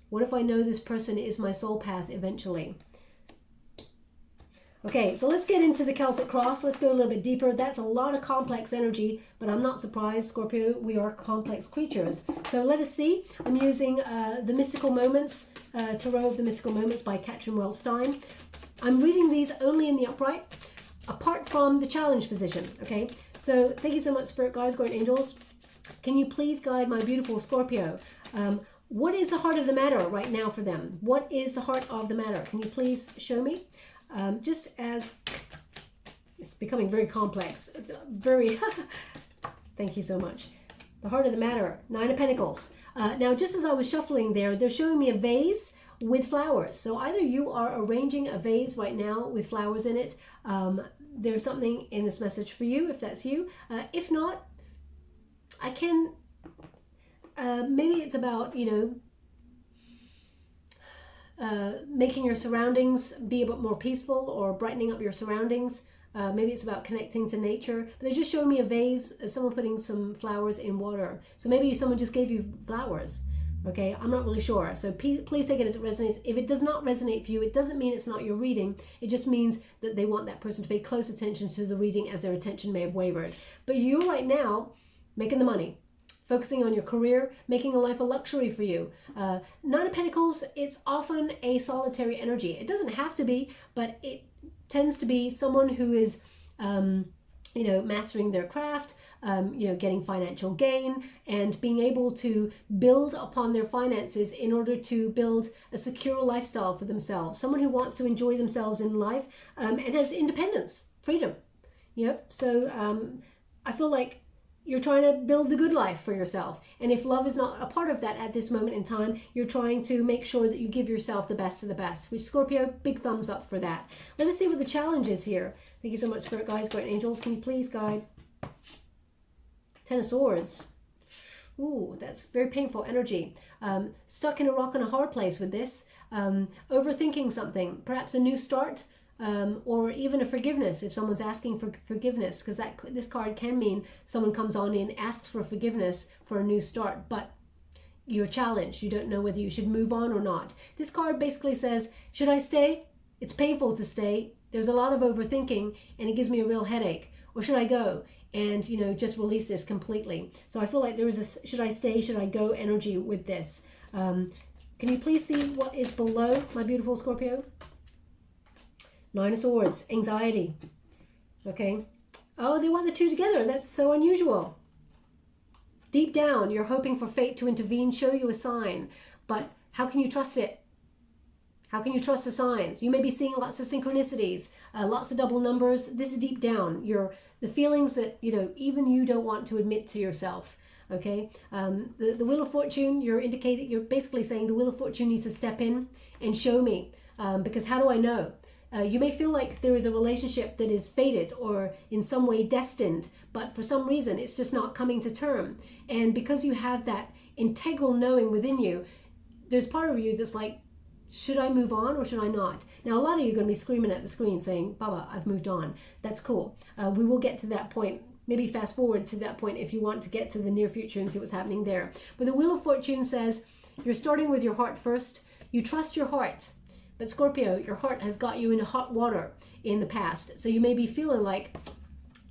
What if I know this person is my soul path eventually? Okay, so let's get into the Celtic cross. Let's go a little bit deeper. That's a lot of complex energy, but I'm not surprised, Scorpio. We are complex creatures. So let us see. I'm using the Mystical Moments, Tarot of the Mystical Moments by CATRIN WELZ STEIN. I'm reading these only in the upright, apart from the challenge position, okay? So thank you so much, Spirit Guides, Guardian Angels. Can you please guide my beautiful Scorpio? What is the heart of the matter right now for them? What is the heart of the matter? Can you please show me? Just as it's becoming very complex, very, thank you so much. The heart of the matter, Nine of Pentacles. Now, just as I was shuffling there, they're showing me a vase with flowers. So either you are arranging a vase right now with flowers in it. There's something in this message for you, if that's you. If not, I can, maybe it's about, you know, making your surroundings be a bit more peaceful or brightening up your surroundings. Maybe it's about connecting to nature. But they just showed me a vase, someone putting some flowers in water. So maybe someone just gave you flowers. Okay, I'm not really sure. So please take it as it resonates. If it does not resonate for you, it doesn't mean it's not your reading. It just means that they want that person to pay close attention to the reading as their attention may have wavered. But you're right now making the money. Focusing on your career, making a life a luxury for you. Nine of Pentacles, it's often a solitary energy. It doesn't have to be, but it tends to be someone who is, you know, mastering their craft, you know, getting financial gain and being able to build upon their finances in order to build a secure lifestyle for themselves. Someone who wants to enjoy themselves in life and has independence, freedom. Yep. So I feel like you're trying to build the good life for yourself. And if love is not a part of that at this moment in time, you're trying to make sure that you give yourself the best of the best, which Scorpio, big thumbs up for that. Let us see what the challenge is here. Thank you so much, Spirit Guides, Guardian Angels. Can you please guide? Ten of Swords. Ooh, that's very painful energy. Stuck in a rock and a hard place with this. Overthinking something, perhaps a new start. Or even a forgiveness if someone's asking for forgiveness, because this card can mean someone comes on in, asks for forgiveness for a new start, but you're challenged. You don't know whether you should move on or not. This card basically says, should I stay? It's painful to stay. There's a lot of overthinking and it gives me a real headache. Or should I go and, you know, just release this completely? So I feel like there is a should I stay, should I go energy with this. Can you please see what is below my beautiful Scorpio? Nine of Swords, anxiety. Okay. Oh, they want the two together. That's so unusual. Deep down, you're hoping for fate to intervene, show you a sign. But how can you trust it? How can you trust the signs? You may be seeing lots of synchronicities, lots of double numbers. This is deep down. The feelings that, you know, even you don't want to admit to yourself. Okay. The Wheel of Fortune, you're basically saying the Wheel of Fortune needs to step in and show me because how do I know? You may feel like there is a relationship that is fated or in some way destined, but for some reason it's just not coming to term. And because you have that integral knowing within you, there's part of you that's like, should I move on or should I not? Now, a lot of you are going to be screaming at the screen saying, Baba, I've moved on. That's cool. We will get to that point. Maybe fast forward to that point if you want to get to the near future and see what's happening there. But the Wheel of Fortune says you're starting with your heart first. You trust your heart. But Scorpio, your heart has got you in hot water in the past. So you may be feeling like,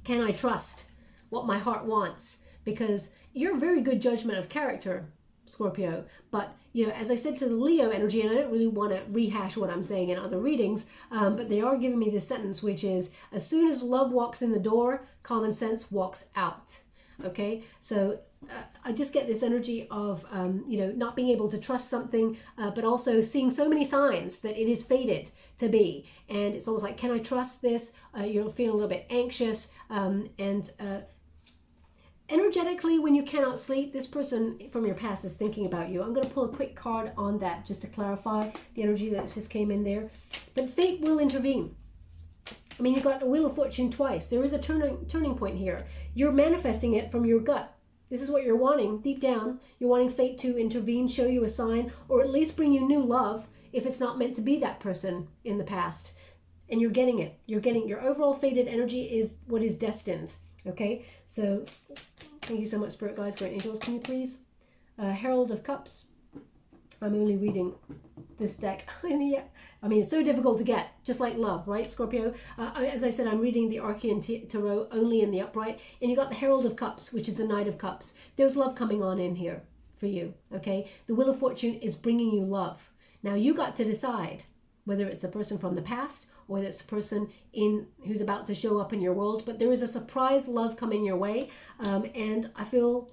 can I trust what my heart wants? Because you're a very good judgment of character, Scorpio. But, you know, as I said to the Leo energy, and I don't really want to rehash what I'm saying in other readings, but they are giving me this sentence, which is, as soon as love walks in the door, common sense walks out. Okay, so I just get this energy of, you know, not being able to trust something, but also seeing so many signs that it is fated to be. And it's almost like, can I trust this? You're feeling a little bit anxious. Energetically, when you cannot sleep, this person from your past is thinking about you. I'm going to pull a quick card on that just to clarify the energy that just came in there. But fate will intervene. I mean, you've got the Wheel of Fortune twice. There is a turning point here. You're manifesting it from your gut. This is what you're wanting deep down. You're wanting fate to intervene, show you a sign, or at least bring you new love if it's not meant to be that person in the past. And you're getting it. You're getting your overall fated energy is what is destined. Okay, so thank you so much, Spirit Guides, Great Angels. Can you please? Herald of Cups. I'm only reading this deck. I mean, it's so difficult to get, just like love, right, Scorpio? As I said, I'm reading the ARCHEON Tarot only in the upright. And you got the Herald of Cups, which is the Knight of Cups. There's love coming on in here for you, okay? The Wheel of Fortune is bringing you love. Now, you got to decide whether it's a person from the past or whether it's a person who's about to show up in your world. But there is a surprise love coming your way. And I feel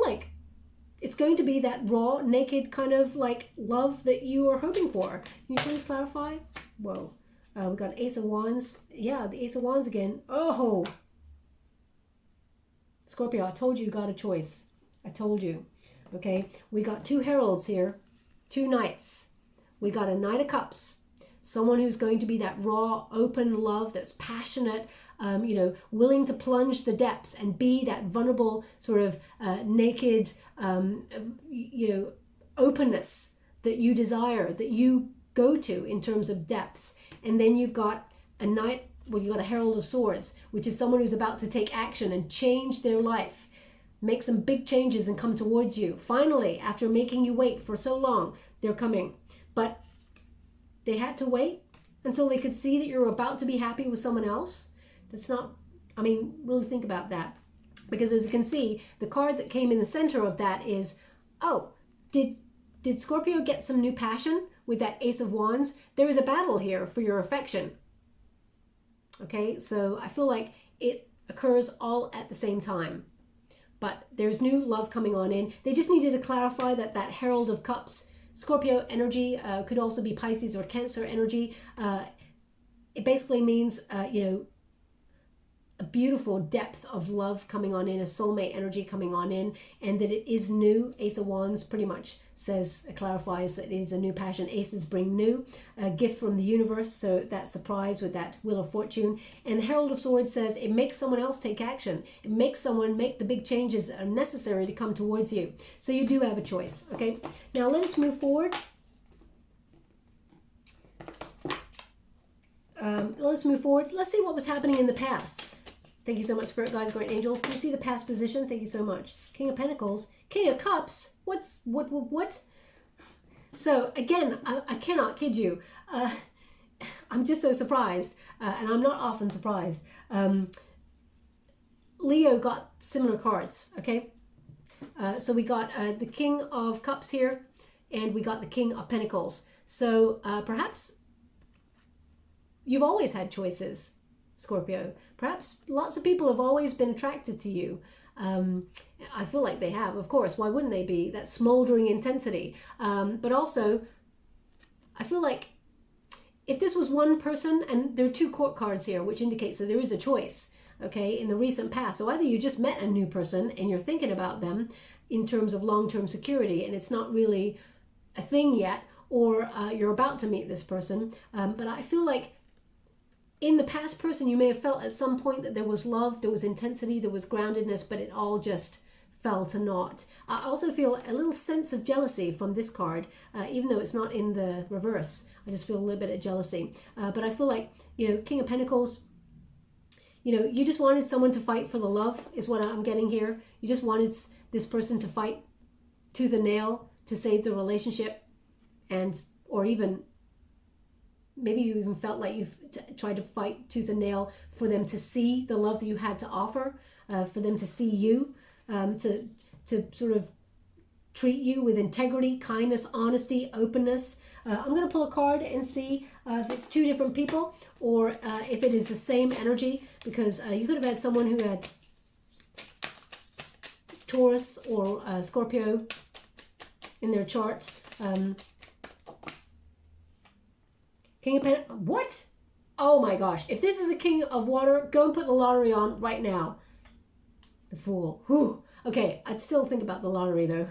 like it's going to be that raw, naked kind of like love that you are hoping for. Can you please clarify? Whoa. We got Ace of Wands. Yeah, the Ace of Wands again. Oh. Scorpio, I told you got a choice. I told you. Okay. We got two heralds here. Two knights. We got a Knight of Cups. Someone who's going to be that raw, open love that's passionate, you know, willing to plunge the depths and be that vulnerable sort of naked, you know, openness that you desire, that you go to in terms of depths. And then you've got a knight, well, you've got a Herald of Swords, which is someone who's about to take action and change their life, make some big changes and come towards you. Finally, after making you wait for so long, they're coming. But they had to wait until they could see that you're about to be happy with someone else. That's not, I mean, really think about that. Because as you can see, the card that came in the center of that is, oh, did Scorpio get some new passion with that Ace of Wands? There is a battle here for your affection. Okay, so I feel like it occurs all at the same time. But there's new love coming on in. They just needed to clarify that that Herald of Cups, Scorpio energy, could also be Pisces or Cancer energy. It basically means, you know, a beautiful depth of love coming on in, a soulmate energy coming on in, and that it is new. Ace of Wands pretty much says, clarifies that it is a new passion. Aces bring new, a gift from the universe, so that surprise with that Wheel of Fortune. And the Herald of Swords says it makes someone else take action. It makes someone make the big changes that are necessary to come towards you. So you do have a choice, okay? Now let us move forward. Let's move forward. Let's see what was happening in the past. Thank you so much, Spirit Guides, Great Angels. Can you see the past position? Thank you so much. King of Pentacles, King of Cups. What? So again, I cannot kid you. I'm just so surprised, and I'm not often surprised. Leo got similar cards, okay? So we got the King of Cups here, and we got the King of Pentacles. So perhaps you've always had choices, Scorpio. Perhaps lots of people have always been attracted to you. I feel like they have, of course. Why wouldn't they be? That smoldering intensity. But also, I feel like if this was one person, and there are two court cards here, which indicates that there is a choice, okay, in the recent past. So either you just met a new person and you're thinking about them in terms of long-term security, and it's not really a thing yet, or you're about to meet this person. But I feel like in the past person, you may have felt at some point that there was love, there was intensity, there was groundedness, but it all just fell to naught. I also feel a little sense of jealousy from this card, even though it's not in the reverse. I just feel a little bit of jealousy. But I feel like, you know, King of Pentacles, you know, you just wanted someone to fight for the love, is what I'm getting here. You just wanted this person to fight tooth and nail to save the relationship, and, or even, maybe you even felt like you've tried to fight tooth and nail for them to see the love that you had to offer, for them to see you, to sort of treat you with integrity, kindness, honesty, openness. I'm going to pull a card and see if it's two different people, or if it is the same energy, because you could have had someone who had Taurus or Scorpio in their chart. King of Pentacles. What? Oh my gosh. If this is a King of Water, go and put the lottery on right now. The Fool. Whew. Okay, I'd still think about the lottery though.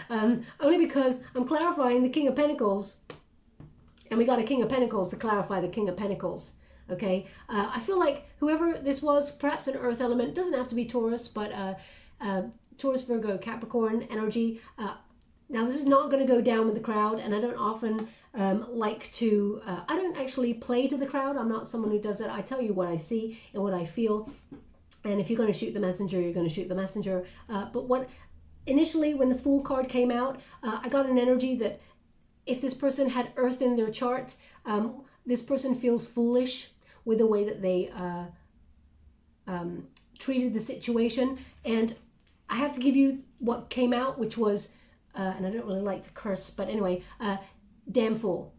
Only because I'm clarifying the King of Pentacles, and we got a King of Pentacles to clarify the King of Pentacles. Okay, I feel like whoever this was, perhaps an earth element, doesn't have to be Taurus, but Taurus, Virgo, Capricorn energy. Now this is not going to go down with the crowd, and I don't often like to, I don't actually play to the crowd. I'm not someone who does that. I tell you what I see and what I feel. And if you're going to shoot the messenger, you're going to shoot the messenger. But what initially, when the Fool card came out, I got an energy that if this person had earth in their chart, this person feels foolish with the way that they treated the situation. And I have to give you what came out, which was, and I don't really like to curse, but anyway, damn fool.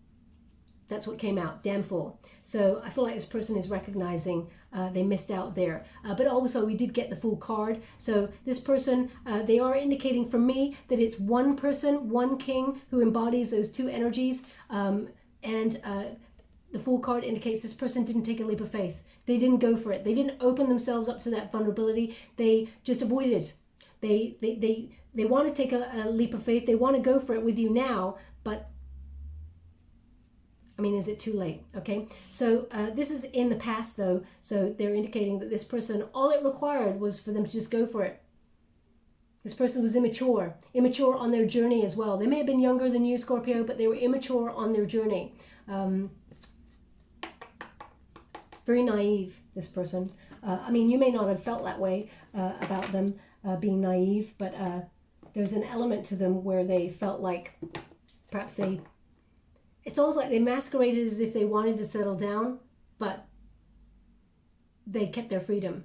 That's what came out, damn fool. So I feel like this person is recognizing they missed out there. But also we did get the Fool card. So this person, they are indicating for me that it's one person, one king who embodies those two energies. And the Fool card indicates this person didn't take a leap of faith. They didn't go for it. They didn't open themselves up to that vulnerability. They just avoided. They want to take a leap of faith. They want to go for it with you now, but I mean, is it too late? Okay, so this is in the past though, so they're indicating that this person, all it required was for them to just go for it. This person was immature on their journey as well. They may have been younger than you, Scorpio, but they were immature on their journey. Very naive, this person. I mean, you may not have felt that way about them being naive, but there's an element to them where they felt like perhaps it's almost like they masqueraded as if they wanted to settle down, but they kept their freedom,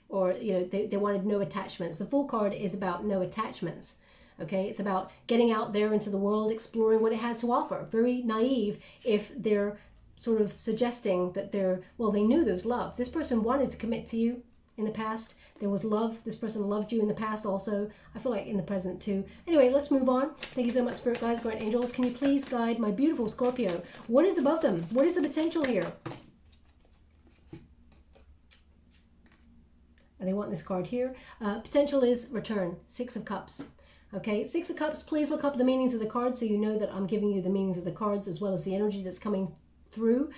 or you know, they wanted no attachments. The Fool card is about no attachments. Okay, it's about getting out there into the world, exploring what it has to offer. Very naive if they're sort of suggesting that they knew there's love. This person wanted to commit to you in the past. There was love. This person loved you in the past also. I feel like in the present too. Anyway, let's move on. Thank you so much, Spirit Guides, Guardian Angels. Can you please guide my beautiful Scorpio? What is above them? What is the potential here? They want this card here. Potential is return. 6 of Cups. Okay, 6 of Cups. Please look up the meanings of the cards so you know that I'm giving you the meanings of the cards as well as the energy that's coming through.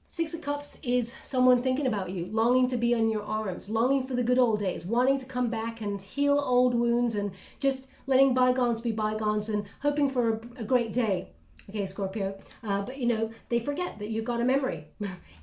6 of Cups is someone thinking about you, longing to be in your arms, longing for the good old days, wanting to come back and heal old wounds and just letting bygones be bygones and hoping for a great day. Okay, Scorpio. But, you know, they forget that you've got a memory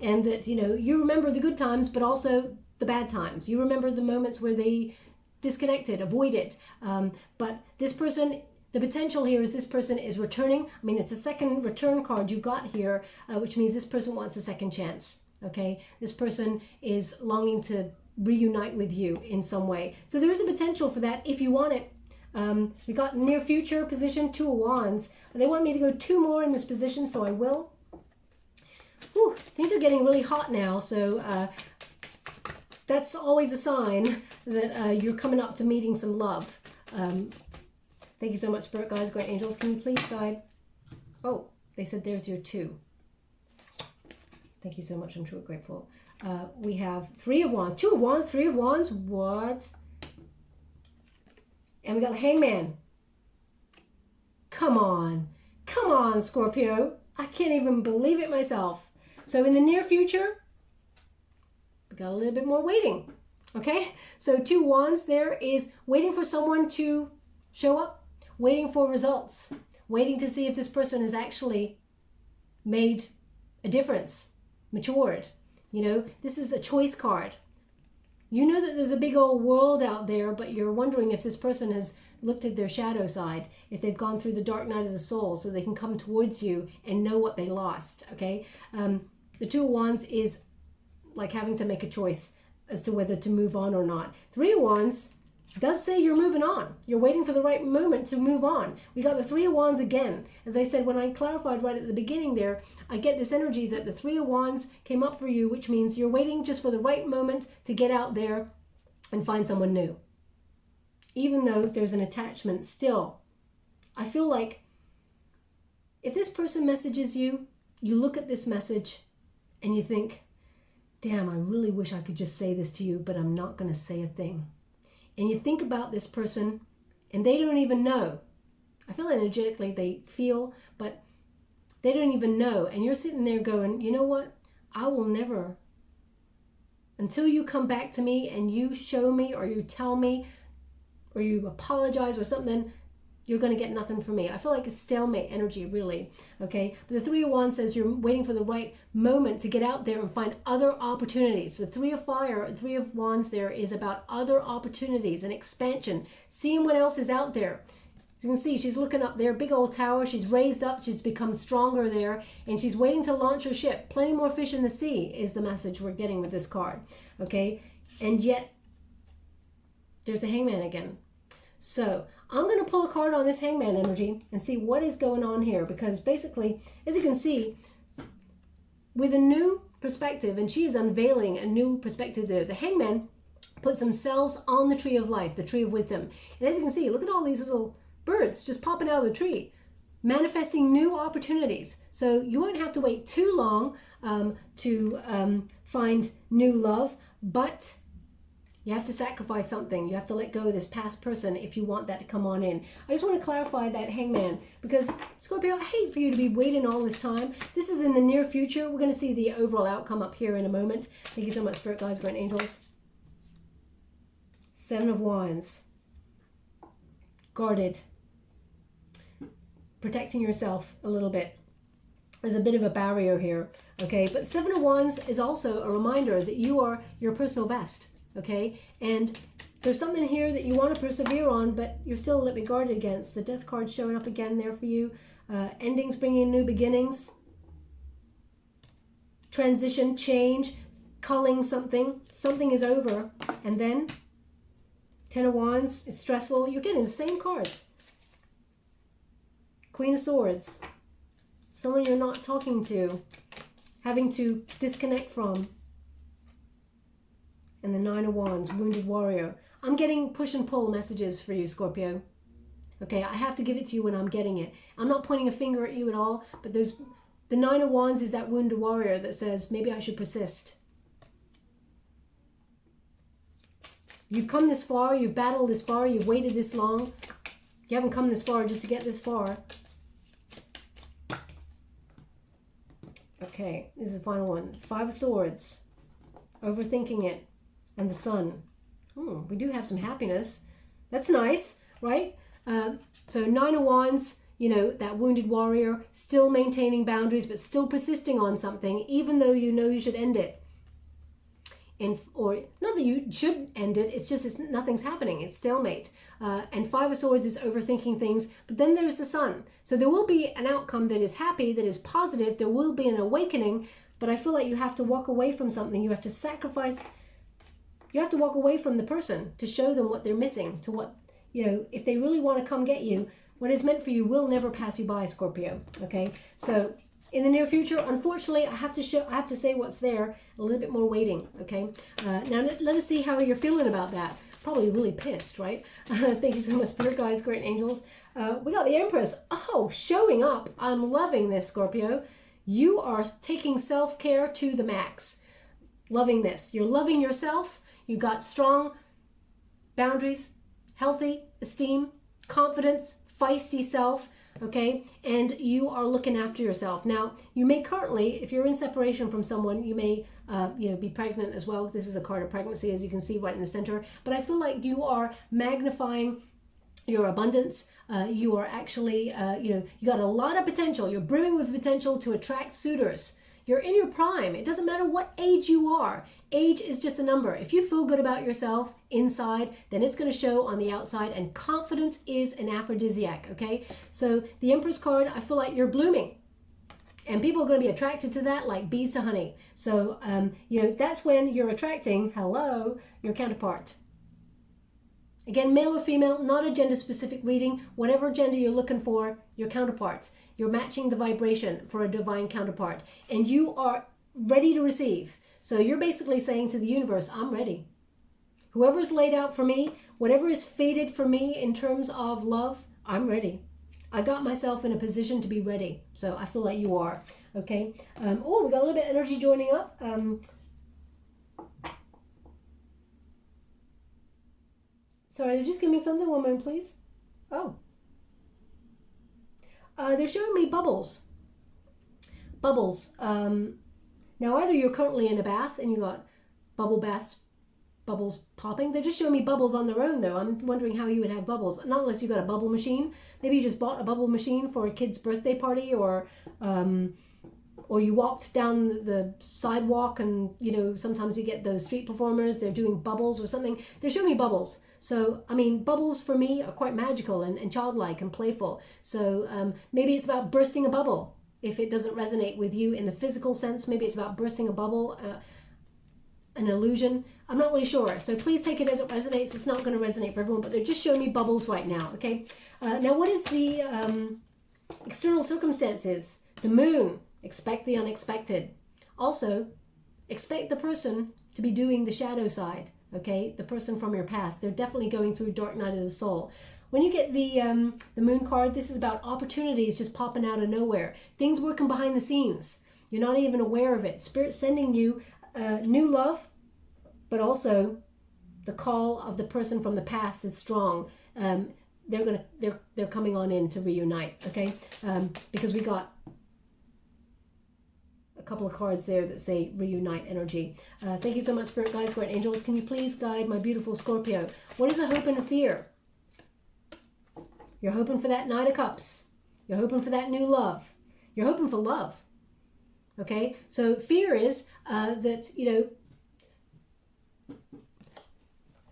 and that, you know, you remember the good times, but also the bad times. You remember the moments where they disconnected, avoided. But this person, the potential here is this person is returning. I mean, it's the second return card you got here, which means this person wants a second chance. Okay, this person is longing to reunite with you in some way. So there is a potential for that if you want it. We got near future position, 2 of Wands. They want me to go 2 more in this position, so I will. Whew, things are getting really hot now, so that's always a sign that you're coming up to meeting some love. Thank you so much, Spirit Guides, Great Angels. Can you please guide? Oh, they said there's your 2. Thank you so much. I'm truly grateful. We have 3 of Wands, 2 of Wands, 3 of Wands. What? And we got the Hangman. Come on. Come on, Scorpio. I can't even believe it myself. So in the near future, we got a little bit more waiting. Okay? So 2 wands there is waiting for someone to show up, waiting for results, waiting to see if this person has actually made a difference, matured. You know, this is a choice card. You know that there's a big old world out there, but you're wondering if this person has looked at their shadow side, if they've gone through the dark night of the soul so they can come towards you and know what they lost, okay? The 2 of Wands is like having to make a choice as to whether to move on or not. 3 of Wands does say you're moving on. You're waiting for the right moment to move on. We got the 3 of Wands again. As I said, when I clarified right at the beginning there, I get this energy that the 3 of Wands came up for you, which means you're waiting just for the right moment to get out there and find someone new. Even though there's an attachment still, I feel like if this person messages you, you look at this message and you think, damn, I really wish I could just say this to you, but I'm not going to say a thing. And you think about this person and they don't even know. I feel energetically they feel, but they don't even know. And you're sitting there going, you know what? I will never, until you come back to me and you show me or you tell me or you apologize or something, you're going to get nothing from me. I feel like a stalemate energy, really. Okay? But the 3 of Wands says you're waiting for the right moment to get out there and find other opportunities. The 3 of Fire, 3 of Wands there is about other opportunities and expansion, seeing what else is out there. As you can see, she's looking up there, big old tower. She's raised up. She's become stronger there, and she's waiting to launch her ship. Plenty more fish in the sea is the message we're getting with this card. Okay? And yet, there's a Hangman again. So I'm going to pull a card on this Hangman energy and see what is going on here, because basically, as you can see, with a new perspective, and she is unveiling a new perspective there, the Hangman puts themselves on the tree of life, the tree of wisdom. And as you can see, look at all these little birds just popping out of the tree, manifesting new opportunities. So you won't have to wait too long to find new love, but you have to sacrifice something. You have to let go of this past person if you want that to come on in. I just want to clarify that Hangman, because Scorpio, I hate for you to be waiting all this time. This is in the near future. We're going to see the overall outcome up here in a moment. Thank you so much, Spirit Guides, Grand Angels. 7 of Wands. Guarded. Protecting yourself a little bit. There's a bit of a barrier here, okay? But 7 of Wands is also a reminder that you are your personal best. Okay, and there's something here that you want to persevere on, but you're still a little bit guarded against. The Death card showing up again there for you. Endings bringing new beginnings. Transition, change, culling something. Something is over. And then 10 of Wands is stressful. You're getting the same cards. Queen of Swords. Someone you're not talking to. Having to disconnect from. And the 9 of Wands, Wounded Warrior. I'm getting push and pull messages for you, Scorpio. Okay, I have to give it to you when I'm getting it. I'm not pointing a finger at you at all, but there's the 9 of Wands is that Wounded Warrior that says, maybe I should persist. You've come this far, you've battled this far, you've waited this long. You haven't come this far just to get this far. Okay, this is the final one. 5 of Swords. Overthinking it. And the Sun. We do have some happiness. That's nice, right? So 9 of Wands, you know, that Wounded Warrior, still maintaining boundaries, but still persisting on something, even though you know you should end it. And, or, not that you should end it, it's just nothing's happening. It's stalemate. And 5 of Swords is overthinking things, but then there's the Sun. So there will be an outcome that is happy, that is positive. There will be an awakening, but I feel like you have to walk away from something. You have to sacrifice. You have to walk away from the person to show them what they're missing, to what, you know, if they really want to come get you, what is meant for you will never pass you by, Scorpio. Okay, so in the near future, unfortunately, I have to say what's there. A little bit more waiting. Okay, now let us see how you're feeling about that. Probably really pissed, right? Thank you so much, Spirit Guides, Great Angels. We got the Empress. Oh, showing up. I'm loving this, Scorpio. You are taking self-care to the max. Loving this. You're loving yourself. You got strong boundaries, healthy, self-esteem, confidence, feisty self, okay? And you are looking after yourself. Now, you may currently, if you're in separation from someone, you may, be pregnant as well. This is a card of pregnancy, as you can see right in the center. But I feel like you are magnifying your abundance. You are actually, you got a lot of potential. You're brimming with potential to attract suitors. You're in your prime. It doesn't matter what age you are. Age is just a number. If you feel good about yourself inside, then it's going to show on the outside, and confidence is an aphrodisiac, okay? So the Empress card, I feel like you're blooming, and people are going to be attracted to that like bees to honey. So, that's when you're attracting, hello, your counterpart. Again, male or female, not a gender-specific reading. Whatever gender you're looking for, your counterpart. You're matching the vibration for a divine counterpart. And you are ready to receive. So you're basically saying to the universe, I'm ready. Whoever's laid out for me, whatever is fated for me in terms of love, I'm ready. I got myself in a position to be ready. So I feel like you are. Okay. We got a little bit of energy joining up. Sorry, just give me something. One moment, please. Oh. They're showing me bubbles. Bubbles. Now, either you're currently in a bath and you got bubbles popping. They're just showing me bubbles on their own, though. I'm wondering how you would have bubbles. Not unless you got a bubble machine. Maybe you just bought a bubble machine for a kid's birthday party, or you walked down the sidewalk and, sometimes you get those street performers. They're doing bubbles or something. They're showing me bubbles. So, bubbles for me are quite magical and childlike and playful. So maybe it's about bursting a bubble. If it doesn't resonate with you in the physical sense, maybe it's about bursting a bubble, an illusion. I'm not really sure. So please take it as it resonates. It's not going to resonate for everyone, but they're just showing me bubbles right now, okay? Now, what is the external circumstances? The moon. Expect the unexpected. Also, expect the person to be doing the shadow side. Okay, the person from your past, they're definitely going through dark night of the soul. When you get the moon card, this is about opportunities just popping out of nowhere. Things working behind the scenes. You're not even aware of it. Spirit sending you new love, but also the call of the person from the past is strong. They're coming on in to reunite. Okay, because we got a couple of cards there that say reunite energy. Thank you so much, Spirit Guides, Guardian Angels. Can you please guide my beautiful Scorpio? What is a hope and a fear? You're hoping for that Knight of Cups. You're hoping for that new love. You're hoping for love. Okay? So fear is that,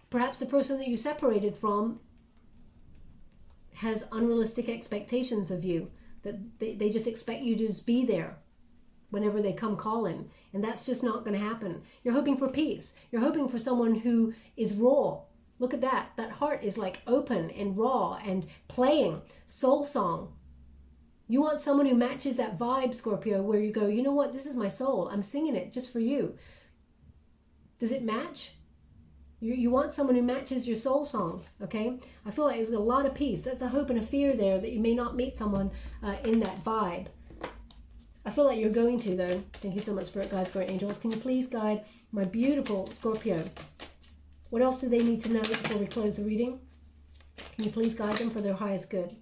perhaps the person that you separated from has unrealistic expectations of you. That they just expect you to just be there whenever they come calling, and that's just not going to happen. You're hoping for peace. You're hoping for someone who is raw. Look at that. That heart is like open and raw and playing. Soul song. You want someone who matches that vibe, Scorpio, where you go, you know what? This is my soul. I'm singing it just for you. Does it match? You want someone who matches your soul song, okay? I feel like there's a lot of peace. That's a hope and a fear there that you may not meet someone in that vibe. I feel like you're going to, though. Thank you so much, Spirit Guides, Guardian Angels. Can you please guide my beautiful Scorpio? What else do they need to know before we close the reading? Can you please guide them for their highest good?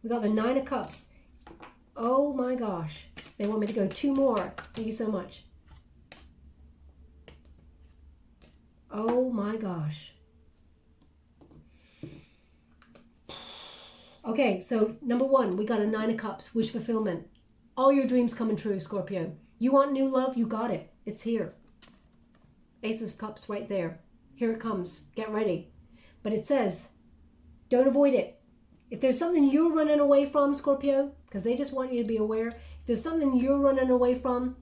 We got the Nine of Cups. Oh my gosh. They want me to go two more. Thank you so much. Oh my gosh. Okay, so number one, we got a Nine of Cups, wish fulfillment. All your dreams coming true, Scorpio. You want new love? You got it. It's here. Ace of Cups right there. Here it comes. Get ready. But it says, don't avoid it. If there's something you're running away from, Scorpio, because they just want you to be aware, if there's something you're running away from,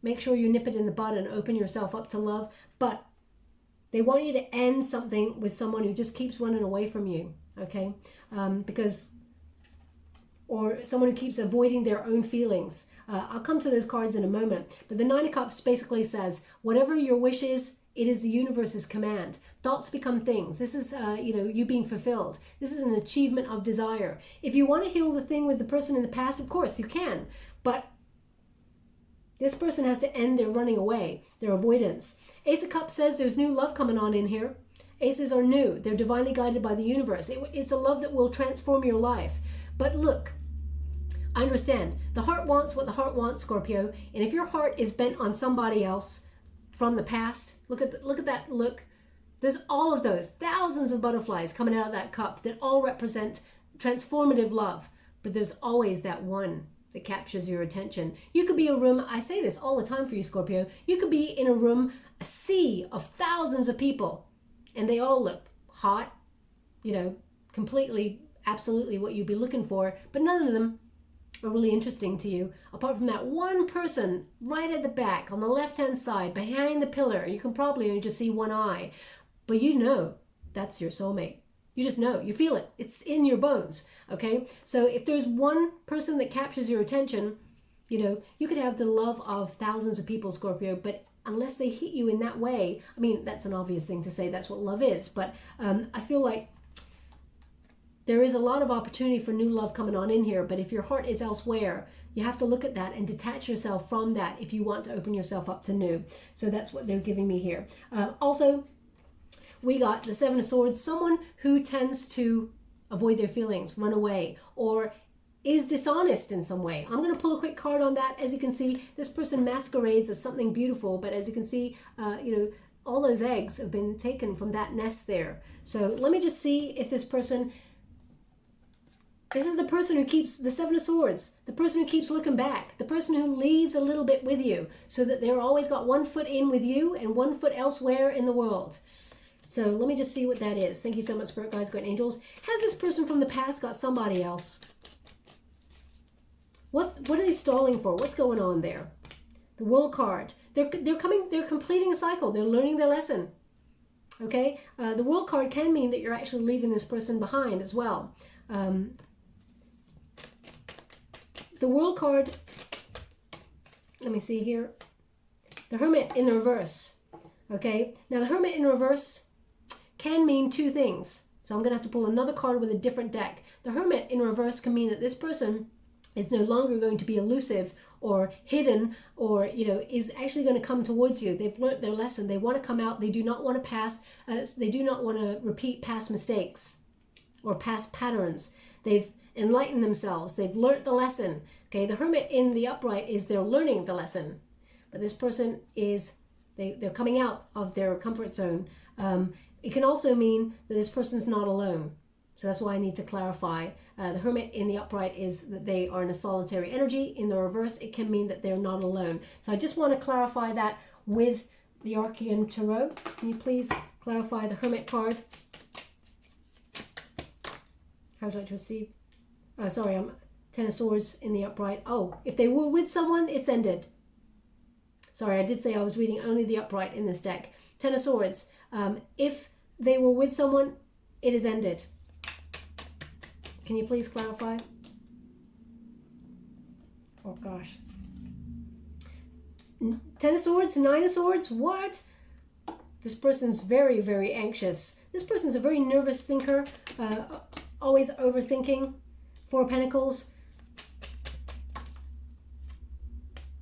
make sure you nip it in the bud and open yourself up to love. But they want you to end something with someone who just keeps running away from you, okay? Or someone who keeps avoiding their own feelings. I'll come to those cards in a moment. But the Nine of Cups basically says, whatever your wish is, it is the universe's command. Thoughts become things. This is, you being fulfilled. This is an achievement of desire. If you want to heal the thing with the person in the past, of course you can. But this person has to end their running away, their avoidance. Ace of Cups says there's new love coming on in here. Aces are new. They're divinely guided by the universe. It's a love that will transform your life. But look, I understand. The heart wants what the heart wants, Scorpio. And if your heart is bent on somebody else from the past, look at that look. There's all of those, thousands of butterflies coming out of that cup that all represent transformative love. But there's always that one that captures your attention. You could be a room, I say this all the time for you, Scorpio, you could be in a room, a sea of thousands of people, and they all look hot, you know, completely, absolutely what you'd be looking for, but none of them are really interesting to you, apart from that one person right at the back, on the left-hand side, behind the pillar. You can probably only just see one eye, but you know that's your soulmate. You just know, you feel it. It's in your bones, okay? So if there's one person that captures your attention, you know, you could have the love of thousands of people, Scorpio, but unless they hit you in that way, I mean, that's an obvious thing to say, that's what love is, but I feel like there is a lot of opportunity for new love coming on in here, but if your heart is elsewhere, you have to look at that and detach yourself from that if you want to open yourself up to new. So that's what they're giving me here. Also, we got the Seven of Swords, someone who tends to avoid their feelings, run away, or is dishonest in some way. I'm going to pull a quick card on that. As you can see, this person masquerades as something beautiful, but as you can see, you know, all those eggs have been taken from that nest there. So let me just see if this person, this is the person who keeps the Seven of Swords, the person who keeps looking back, the person who leaves a little bit with you so that they're always got one foot in with you and one foot elsewhere in the world. So let me just see what that is. Thank you so much, Spirit Guides, Great Angels. Has this person from the past got somebody else? What are they stalling for? What's going on there? The World card. They're completing a cycle. They're learning their lesson. Okay? The World card can mean that you're actually leaving this person behind as well. The World card, let me see here. The Hermit in reverse. Okay? Now the Hermit in reverse can mean two things. So I'm going to have to pull another card with a different deck. The Hermit in reverse can mean that this person is no longer going to be elusive or hidden, or, you know, is actually going to come towards you. They've learned their lesson. They want to come out. They do not want to pass. They do not want to repeat past mistakes or past patterns. They've enlightened themselves. They've learned the lesson. Okay, the Hermit in the upright is they're learning the lesson, but this person is they're coming out of their comfort zone. It can also mean that this person's not alone. So that's why I need to clarify. The Hermit in the upright is that they are in a solitary energy. In the reverse, it can mean that they're not alone. So I just want to clarify that with the ARCHEON Tarot. Can you please clarify the Hermit card? How would you like to receive? Sorry, I'm Ten of Swords in the upright. Oh, if they were with someone, it's ended. Sorry, I did say I was reading only the upright in this deck. Ten of Swords. If they were with someone, it is ended. Can you please clarify? Oh gosh. Ten of Swords, Nine of Swords, what? This person's very, very anxious. This person's a very nervous thinker, always overthinking. Four of Pentacles.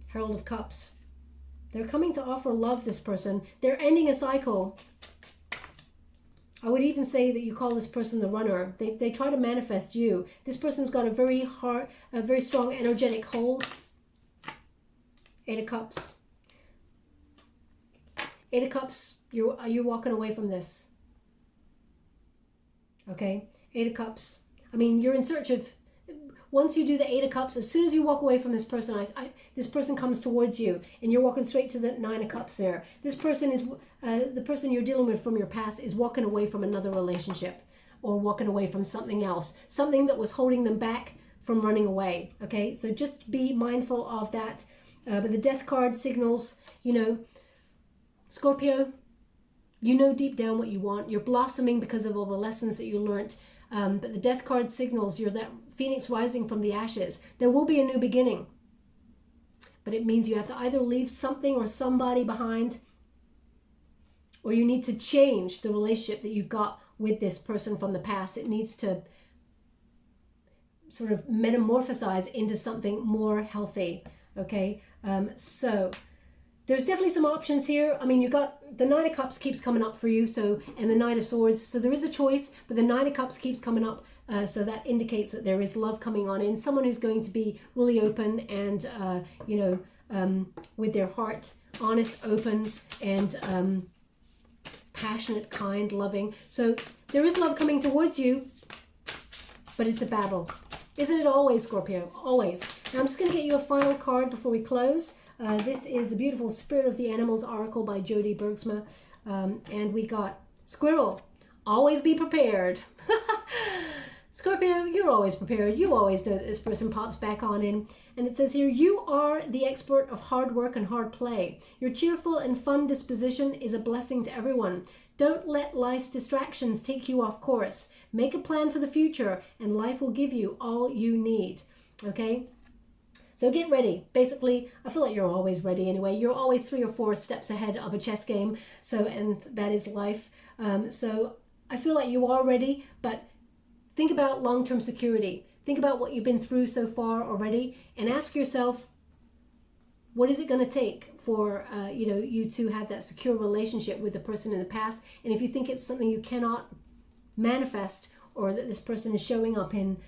Herald of Cups. They're coming to offer love, this person. They're ending a cycle. I would even say that you call this person the runner. They try to manifest you. This person's got a very strong energetic hold. Eight of Cups. Eight of Cups, you're walking away from this. Okay? Eight of Cups. I mean, you're in search of, once you do the Eight of Cups, as soon as you walk away from this person, this person comes towards you, and you're walking straight to the Nine of Cups there. This person is, the person you're dealing with from your past is walking away from another relationship, or walking away from something else, something that was holding them back from running away, okay? So just be mindful of that. But the Death card signals, you know, Scorpio, you know deep down what you want. You're blossoming because of all the lessons that you learned. But the Death card signals you're that phoenix rising from the ashes. There will be a new beginning. But it means you have to either leave something or somebody behind, or you need to change the relationship that you've got with this person from the past. It needs to sort of metamorphosize into something more healthy. Okay, so there's definitely some options here. I mean, you got the Knight of Cups keeps coming up for you, so, and the Knight of Swords. So there is a choice, but the Knight of Cups keeps coming up. So that indicates that there is love coming on in. Someone who's going to be really open and, you know, with their heart honest, open, and passionate, kind, loving. So there is love coming towards you, but it's a battle. Isn't it always, Scorpio? Always. Now I'm just going to get you a final card before we close. This is the beautiful Spirit of the Animals Oracle by Jody BERGSMA. And we got Squirrel. Always be prepared. Scorpio, you're always prepared. You always know that this person pops back on in. And it says here, you are the expert of hard work and hard play. Your cheerful and fun disposition is a blessing to everyone. Don't let life's distractions take you off course. Make a plan for the future and life will give you all you need. Okay? So get ready. Basically, I feel like you're always ready anyway. You're always 3 or 4 steps ahead of a chess game. So, and that is life. So I feel like you are ready, but think about long-term security. Think about what you've been through so far already, and ask yourself, what is it going to take for you know, you to have that secure relationship with the person in the past? And if you think it's something you cannot manifest, or that this person is showing up in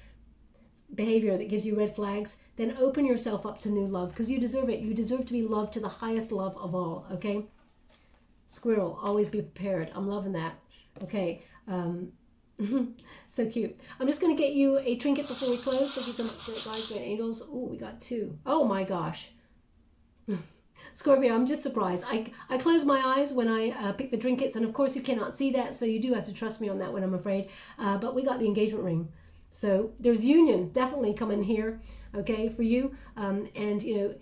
behavior that gives you red flags, then open yourself up to new love, because you deserve it. You deserve to be loved to the highest love of all. Okay, Squirrel, always be prepared. I'm loving that. Okay. So cute. I'm just going to get you a trinket before we close. Thank you so much, great guys, great angels. Oh, we got 2. Oh my gosh. Scorpio, I'm just surprised. I close my eyes when I pick the trinkets, and of course you cannot see that, so you do have to trust me on that one, I'm afraid. But we got the engagement ring. So there's union definitely coming here, okay, for you. And, you know,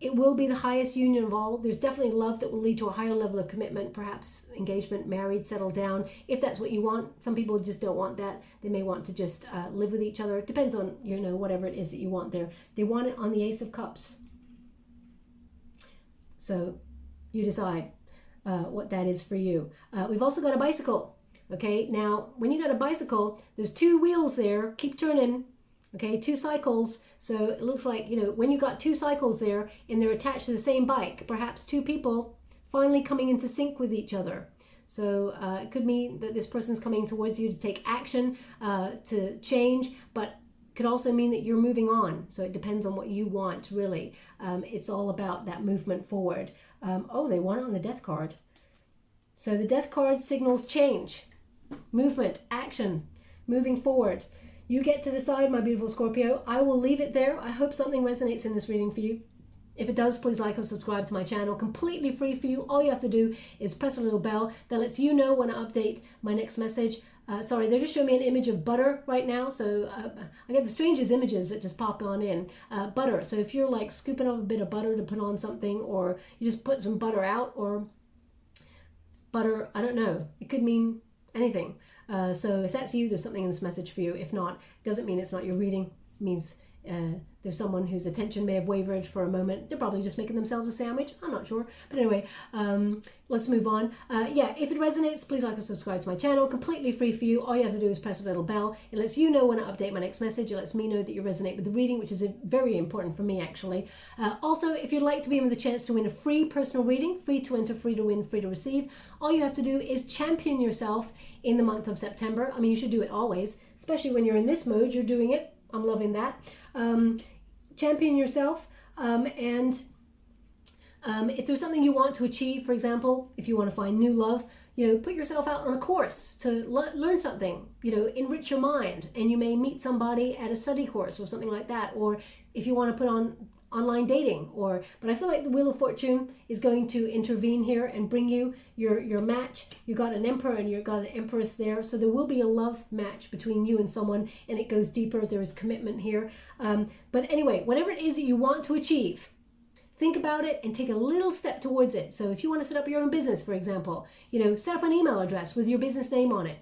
it will be the highest union of all. There's definitely love that will lead to a higher level of commitment, perhaps engagement, married, settled down, if that's what you want. Some people just don't want that. They may want to just live with each other. It depends on, you know, whatever it is that you want there. They want it on the Ace of Cups. So you decide what that is for you. We've also got a bicycle. Okay, now when you got a bicycle, there's 2 wheels there. Keep turning. Okay, 2 cycles. So it looks like, you know, when you got 2 cycles there and they're attached to the same bike, perhaps 2 people finally coming into sync with each other. So it could mean that this person's coming towards you to take action, to change, but could also mean that you're moving on. So it depends on what you want, really. It's all about that movement forward. Oh, they want it on the Death card. So the Death card signals change, movement, action, moving forward. You get to decide, my beautiful Scorpio. I will leave it there. I hope something resonates in this reading for you. If it does, please like or subscribe to my channel. Completely free for you. All you have to do is press a little bell that lets you know when I update my next message. Sorry, they're just showing me an image of butter right now. So I get the strangest images that just pop on in. Butter. So if you're like scooping up a bit of butter to put on something, or you just put some butter out, or butter, I don't know. It could mean anything. So if that's you, there's something in this message for you. If not, it doesn't mean it's not your reading. It means there's someone whose attention may have wavered for a moment. They're probably just making themselves a sandwich. I'm not sure. But anyway, let's move on. Yeah, if it resonates, please like or subscribe to my channel. Completely free for you. All you have to do is press a little bell. It lets you know when I update my next message. It lets me know that you resonate with the reading, which is very important for me, actually. Also, if you'd like to be in with a chance to win a free personal reading, free to enter, free to win, free to receive, all you have to do is champion yourself in the month of September. I mean, you should do it always, especially when you're in this mode. You're doing it. I'm loving that. Champion yourself, and if there's something you want to achieve, for example, if you want to find new love, you know, put yourself out on a course to learn something, you know, enrich your mind, and you may meet somebody at a study course or something like that. Or if you want to put on online dating, but I feel like the Wheel of Fortune is going to intervene here and bring you your match. You got an Emperor and you got an Empress there, so there will be a love match between you and someone, and it goes deeper. There is commitment here. But anyway, whatever it is that you want to achieve, think about it and take a little step towards it. So if you want to set up your own business, for example, you know, set up an email address with your business name on it.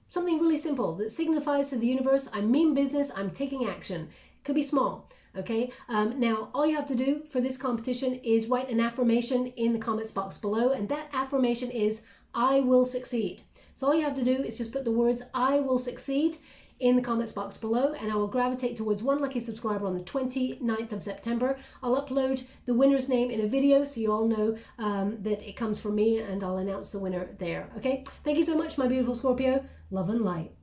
Something really simple that signifies to the universe, I mean business, I'm taking action. Could be small. Okay, now all you have to do for this competition is write an affirmation in the comments box below, and that affirmation is, I will succeed. So all you have to do is just put the words, I will succeed, in the comments box below, and I will gravitate towards one lucky subscriber on the 29th of September. I'll upload the winner's name in a video so you all know that it comes from me, and I'll announce the winner there. Okay, thank you so much, my beautiful Scorpio. Love and light.